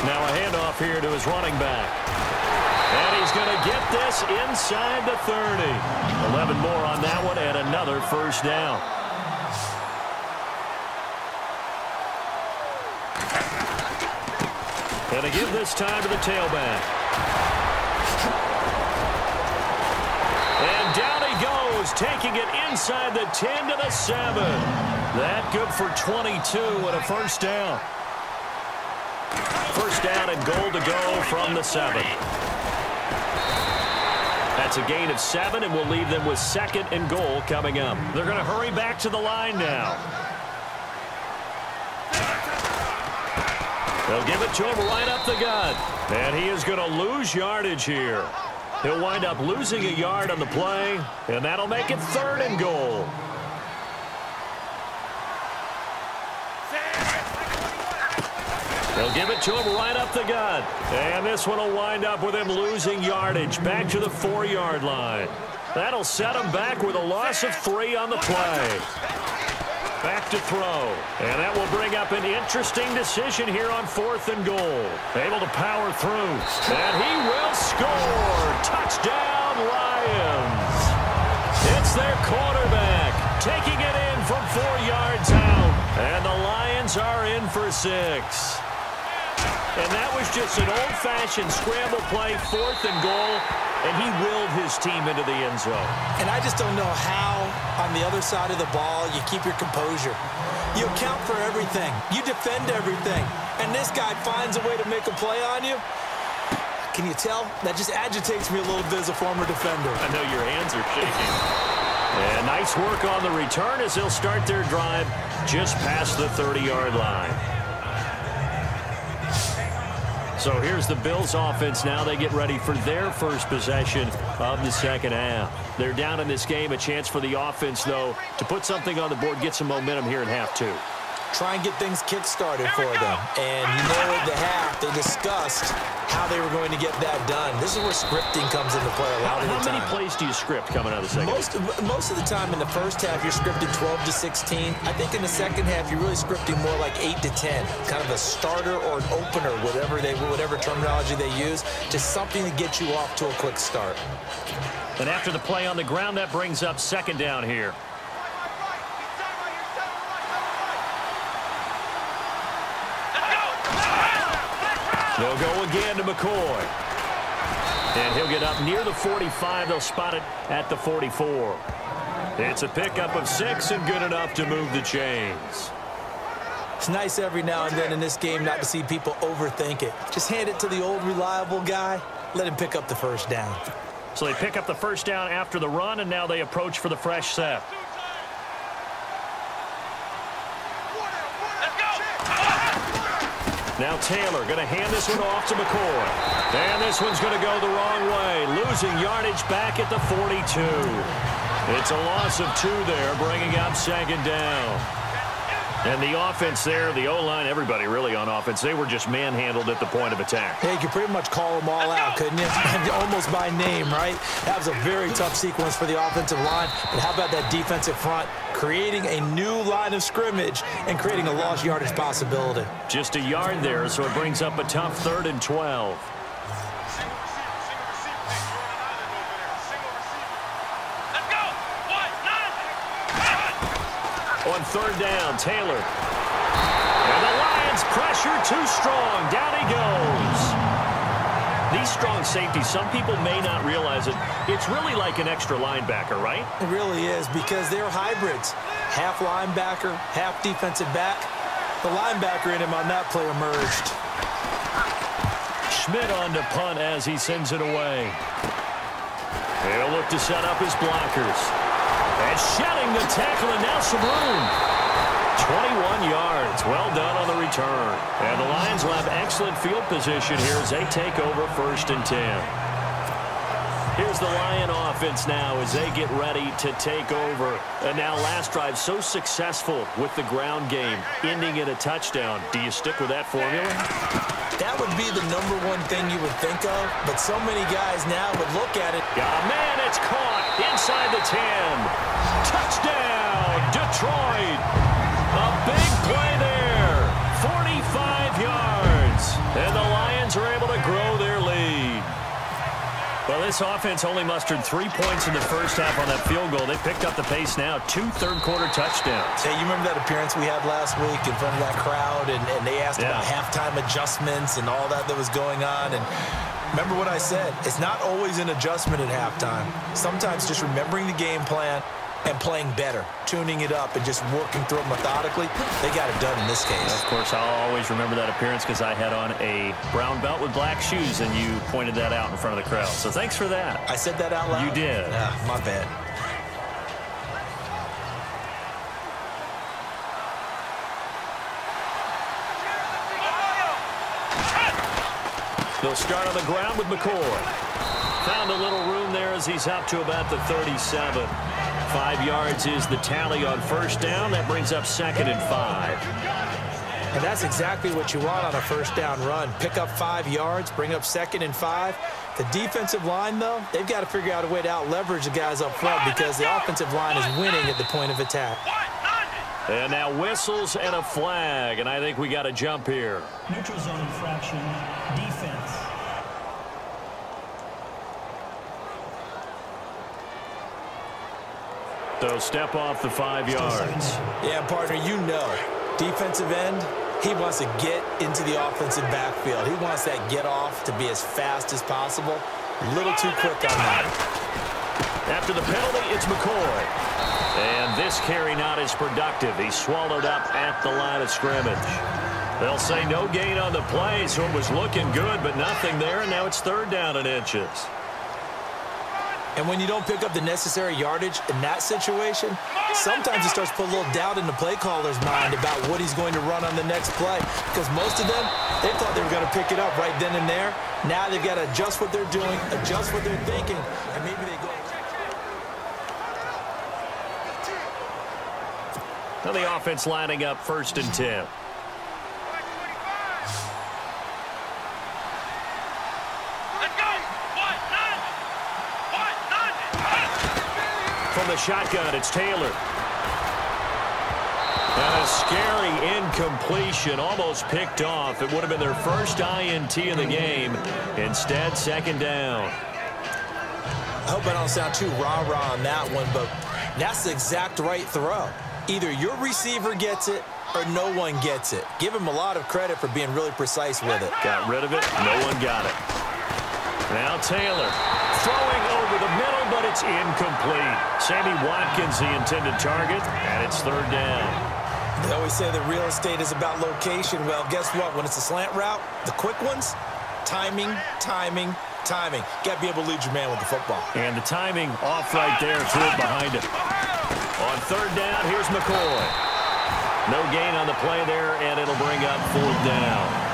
Now a handoff here to his running back. And he's going to get this inside the 30. 11 more on that one and another first down. And to give this time to the tailback. And down he goes, taking it inside the 10 to the 7. That good for 22 and a first down. First down and goal to go from the 7. That's a gain of 7, and we'll leave them with 2nd and goal coming up. They're going to hurry back to the line now. They'll give it to him right up the gut. And he is going to lose yardage here. He'll wind up losing a yard on the play, and that'll make it 3rd and goal. They'll give it to him right up the gut. And this one will wind up with him losing yardage back to the 4-yard line. That'll set him back with a loss of 3 on the play. Back to throw. And that will bring up an interesting decision here on 4th and goal. Able to power through. And he will score. Touchdown, Lions. It's their quarterback taking it in from 4 yards out. And the Lions are in for 6. And that was just an old-fashioned scramble play, 4th and goal, and he willed his team into the end zone. And I just don't know how, on the other side of the ball, you keep your composure. You account for everything. You defend everything. And this guy finds a way to make a play on you. Can you tell? That just agitates me a little bit as a former defender. I know your hands are shaking. And nice work on the return as they'll start their drive just past the 30-yard line. So here's the Bills offense now. They get ready for their first possession of the 2nd half. They're down in this game. A chance for the offense, though, to put something on the board, get some momentum here in half 2. Try and get things kick-started for them. And you know at the half, they discussed how they were going to get that done. This is where scripting comes into play a lot of the time. How many plays do you script coming out of the second half? Most of the time in the first half, you're scripted 12 to 16. I think in the second half, you're really scripting more like 8 to 10. Kind of a starter or an opener, whatever terminology they use, just something to get you off to a quick start. And after the play on the ground, that brings up 2nd down here. They'll go again to McCoy. And he'll get up near the 45. They'll spot it at the 44. It's a pickup of 6 and good enough to move the chains. It's nice every now and then in this game not to see people overthink it. Just hand it to the old reliable guy. Let him pick up the first down. So they pick up the first down after the run, and now they approach for the fresh set. Now Taylor going to hand this one off to McCoy. And this one's going to go the wrong way, losing yardage back at the 42. It's a loss of 2 there, bringing up second down. And the offense there, the O-line, everybody really on offense, they were just manhandled at the point of attack. Yeah, you could pretty much call them all out, couldn't you? Almost by name, right? That was a very tough sequence for the offensive line. But how about that defensive front? Creating a new line of scrimmage and creating a lost yardage possibility. Just a yard there, so it brings up a tough 3rd and 12. On 3rd down, Taylor. And the Lions pressure too strong. Down he goes. These strong safeties, some people may not realize it. It's really like an extra linebacker, right? It really is, because they're hybrids. Half linebacker, half defensive back. The linebacker in him on that play emerged. Schmidt on to punt as he sends it away. He'll look to set up his blockers. And shedding the tackle, and now some room. 21 yards. Well done on the return. And the Lions will have excellent field position here as they take over 1st and 10. Here's the Lion offense now as they get ready to take over. And now last drive so successful with the ground game, ending in a touchdown. Do you stick with that formula? That would be the #1 thing you would think of, but so many guys now would look at it. Man, it's caught inside the 10. Touchdown, Detroit. A big play there. 45 yards. And the Lions are able to grow their lead. Well, this offense only mustered 3 points in the first half on that field goal. They picked up the pace now. 2 third-quarter touchdowns. Hey, you remember that appearance we had last week in front of that crowd, and they asked about halftime adjustments and all that was going on. And remember what I said. It's not always an adjustment at halftime. Sometimes just remembering the game plan and playing better, tuning it up and just working through it methodically. They got it done in this case. Of course, I'll always remember that appearance because I had on a brown belt with black shoes, and you pointed that out in front of the crowd. So thanks for that. I said that out loud? You did. Yeah, my bad. They'll start on the ground with McCoy. Found a little room there as he's up to about the 37. 5 yards is the tally on 1st down. That brings up 2nd and 5. And that's exactly what you want on a 1st down run. Pick up 5 yards, bring up 2nd and 5. The defensive line, though, they've got to figure out a way to out-leverage the guys up front because the offensive line is winning at the point of attack. And now whistles and a flag, and I think we got a jump here. Neutral zone infraction, defense. So step off the 5 yards. Yeah, partner, you know, defensive end, he wants to get into the offensive backfield. He wants that get off to be as fast as possible. A little too quick on that. After the penalty, it's McCoy. And this carry not as productive. He's swallowed up at the line of scrimmage. They'll say no gain on the play, so it was looking good, but nothing there, and now it's 3rd down and inches. And when you don't pick up the necessary yardage in that situation, sometimes it starts to put a little doubt in the play caller's mind about what he's going to run on the next play. Because most of them, they thought they were going to pick it up right then and there. Now they've got to adjust what they're doing, adjust what they're thinking, and maybe they go. Now the offense lining up 1st and 10. From the shotgun, it's Taylor. And a scary incompletion, almost picked off. It would have been their first INT of the game. Instead, 2nd down. I hope I don't sound too rah-rah on that one, but that's the exact right throw. Either your receiver gets it or no one gets it. Give him a lot of credit for being really precise with it. Got rid of it. No one got it. Now Taylor throwing over the middle, but it's incomplete. Sammy Watkins, the intended target, and it's third down. They always say that real estate is about location. Well, guess what? When it's a slant route, the quick ones, timing, timing, timing. Got to be able to lead your man with the football. And the timing off right there, threw it behind him. On third down, here's McCoy. No gain on the play there, and it'll bring up fourth down.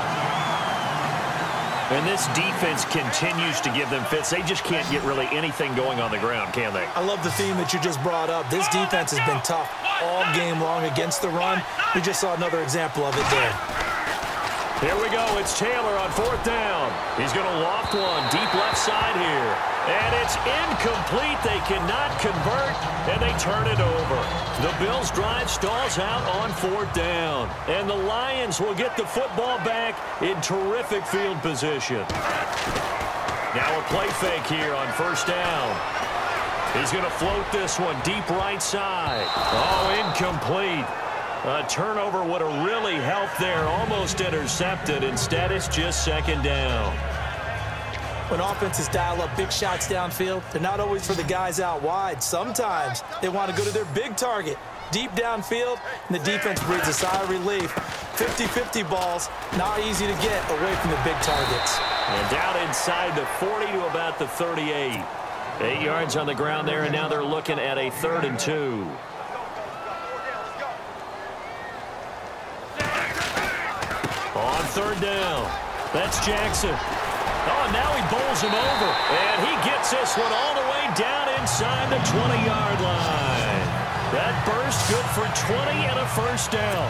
And this defense continues to give them fits. They just can't get really anything going on the ground, can they? I love the theme that you just brought up. This defense has been tough all game long against the run. We just saw another example of it there. Here we go. It's Taylor on fourth down. He's going to loft one deep left side here. And it's incomplete. They cannot convert, and they turn it over. The Bills' drive stalls out on fourth down. And the Lions will get the football back in terrific field position. Now a play fake here on first down. He's going to float this one deep right side. Oh, incomplete. A turnover would have really helped there. Almost intercepted. Instead, it's just second down. When offenses dial up big shots downfield, they're not always for the guys out wide. Sometimes they want to go to their big target, deep downfield, and the defense breathes a sigh of relief. 50-50 balls, not easy to get away from the big targets. And down inside the 40 to about the 38. 8 yards on the ground there, and now they're looking at a 3rd and 2. On third down, that's Jackson. Oh, and now he bowls him over. And he gets this one all the way down inside the 20-yard line. That burst good for 20 and a first down.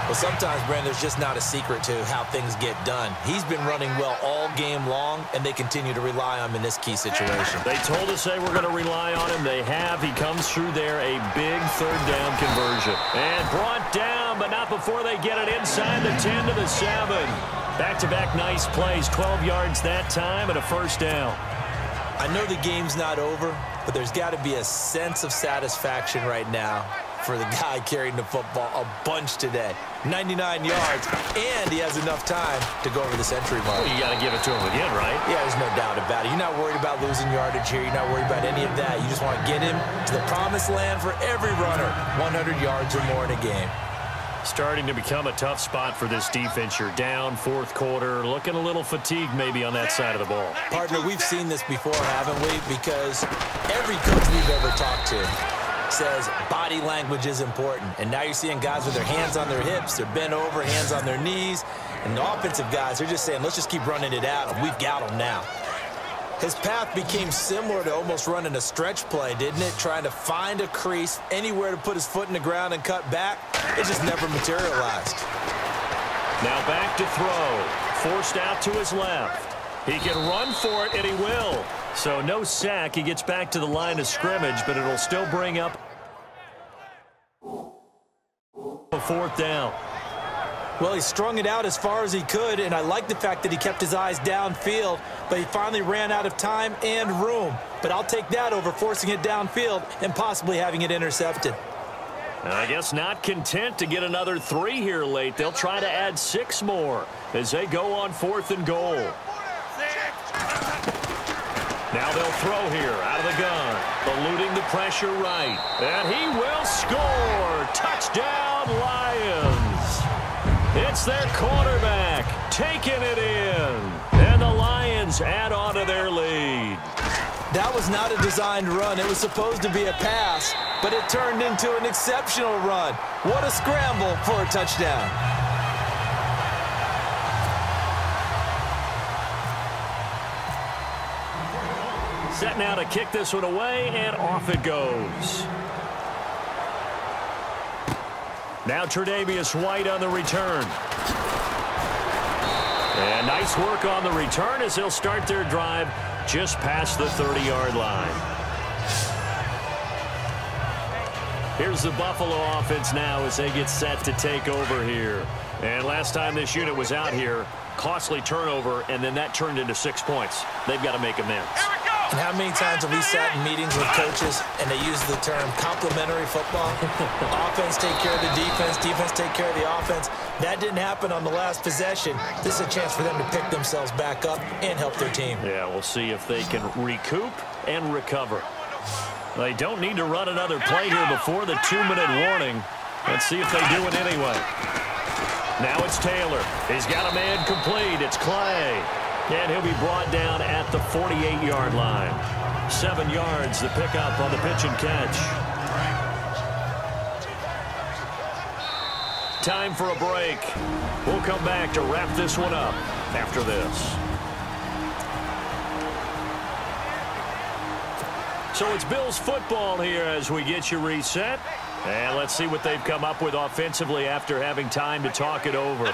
Well, sometimes, Brandon, there's just not a secret to how things get done. He's been running well all game long, and they continue to rely on him in this key situation. They told us they were going to rely on him. They have. He comes through there, a big third down conversion. And brought down, but not before they get it inside the 10 to the 7. Back-to-back nice plays, 12 yards that time and a first down. I know the game's not over, but there's got to be a sense of satisfaction right now for the guy carrying the football a bunch today. 99 yards, and he has enough time to go over the century mark. Well, you got to give it to him again, right? Yeah, there's no doubt about it. You're not worried about losing yardage here. You're not worried about any of that. You just want to get him to the promised land for every runner, 100 yards or more in a game. Starting to become a tough spot for this defense. You're down fourth quarter, looking a little fatigued maybe on that side of the ball. Partner, we've seen this before, haven't we? Because every coach we've ever talked to says body language is important. And now you're seeing guys with their hands on their hips, they're bent over, hands on their knees. And the offensive guys, they're just saying, let's just keep running it at them. We've got them now. His path became similar to almost running a stretch play, didn't it? Trying to find a crease, anywhere to put his foot in the ground and cut back. It just never materialized. Now back to throw. Forced out to his left. He can run for it, and he will. So no sack. He gets back to the line of scrimmage, but it'll still bring up a fourth down. Well, he strung it out as far as he could, and I like the fact that he kept his eyes downfield, but he finally ran out of time and room. But I'll take that over forcing it downfield and possibly having it intercepted. I guess not content to get another 3 here late. They'll try to add 6 more as they go on 4th and goal. Now they'll throw here out of the gun, eluding the pressure right. And he will score. Touchdown, Lions. It's their quarterback taking it in. And the Lions add on to their lead. That was not a designed run. It was supposed to be a pass, but it turned into an exceptional run. What a scramble for a touchdown. Set now to kick this one away, and off it goes. Now Tre'Davious White on the return. And nice work on the return as they'll start their drive just past the 30-yard line. Here's the Buffalo offense now as they get set to take over here. And last time this unit was out here, costly turnover, and then that turned into 6 points. They've got to make amends. Here we go! And how many times have we sat in meetings with coaches and they use the term complementary football? Offense take care of the defense, defense take care of the offense. That didn't happen on the last possession. This is a chance for them to pick themselves back up and help their team. Yeah, we'll see if they can recoup and recover. They don't need to run another play here before the 2-minute warning. Let's see if they do it anyway. Now it's Taylor. He's got a man complete. It's Clay. And he'll be brought down at the 48-yard line. 7 yards to pick up on the pitch and catch. Time for a break. We'll come back to wrap this one up after this. So it's Bills football here as we get you reset. And let's see what they've come up with offensively after having time to talk it over.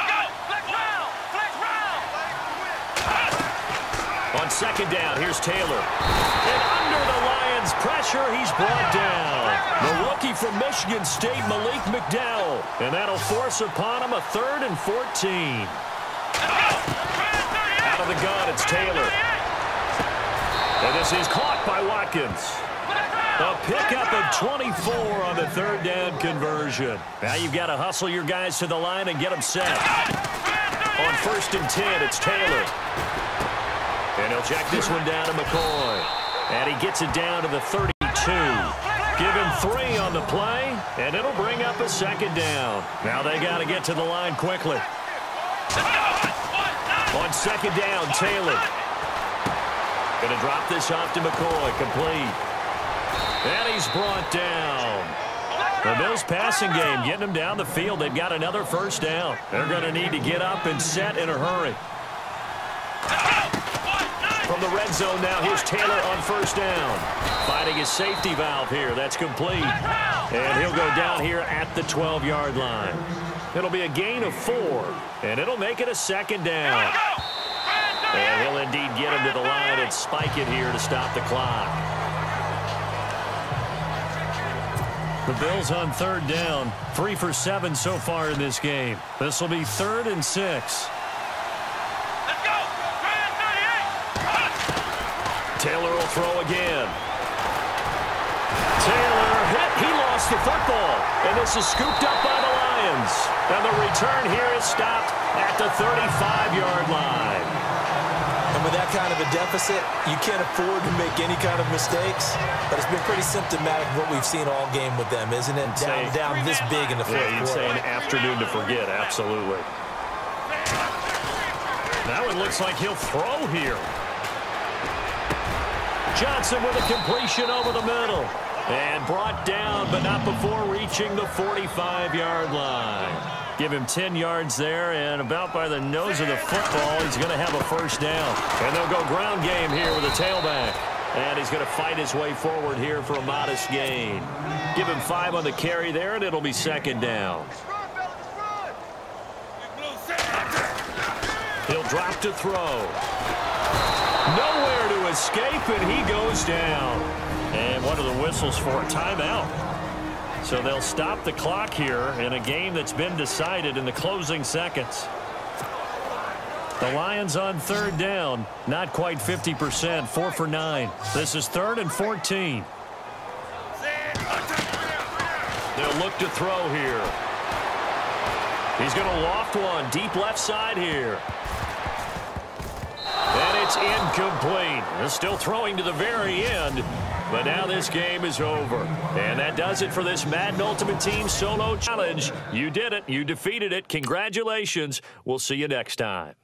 On second down, here's Taylor. And under the Lions' pressure, he's brought down. The rookie from Michigan State, Malik McDowell. And that'll force upon him a 3rd and 14. Out of the gun, it's Taylor. And this is caught by Watkins. A pickup of 24 on the 3rd down conversion. Now you've got to hustle your guys to the line and get them set. On 1st and 10, it's Taylor. And he'll check this one down to McCoy. And he gets it down to the 32. Give him 3 on the play, and it'll bring up a 2nd down. Now they got to get to the line quickly. On 2nd down, Taylor. Going to drop this off to McCoy, complete. And he's brought down. The Bills passing game, getting them down the field. They've got another 1st down. They're going to need to get up and set in a hurry. From the red zone now, here's Taylor on 1st down. Finding his safety valve here. That's complete. And he'll go down here at the 12-yard line. It'll be a gain of 4, and it'll make it a 2nd down. And he'll indeed get him to the line and spike it here to stop the clock. The Bills on 3rd down, 3 for 7 so far in this game. This will be 3rd and 6. Taylor will throw again. Taylor hit. He lost the football. And this is scooped up by the Lions. And the return here is stopped at the 35-yard line. And with that kind of a deficit, you can't afford to make any kind of mistakes. But it's been pretty symptomatic of what we've seen all game with them, isn't it? Down this big in the fourth quarter. You'd say an afternoon to forget, absolutely. Now it looks like he'll throw here. Johnson with a completion over the middle. And brought down, but not before reaching the 45-yard line. Give him 10 yards there, and about by the nose of the football, he's going to have a 1st down. And they'll go ground game here with a tailback. And he's going to fight his way forward here for a modest gain. Give him 5 on the carry there, and it'll be 2nd down. He'll drop to throw. Nowhere to escape, and he goes down. And what are the whistles for? A timeout. So they'll stop the clock here in a game that's been decided in the closing seconds. The Lions on 3rd down, not quite 50%, 4 for 9. This is 3rd and 14. They'll look to throw here. He's going to loft one deep left side here. And it's incomplete. They're still throwing to the very end. But now this game is over. And that does it for this Madden Ultimate Team Solo Challenge. You did it. You defeated it. Congratulations. We'll see you next time.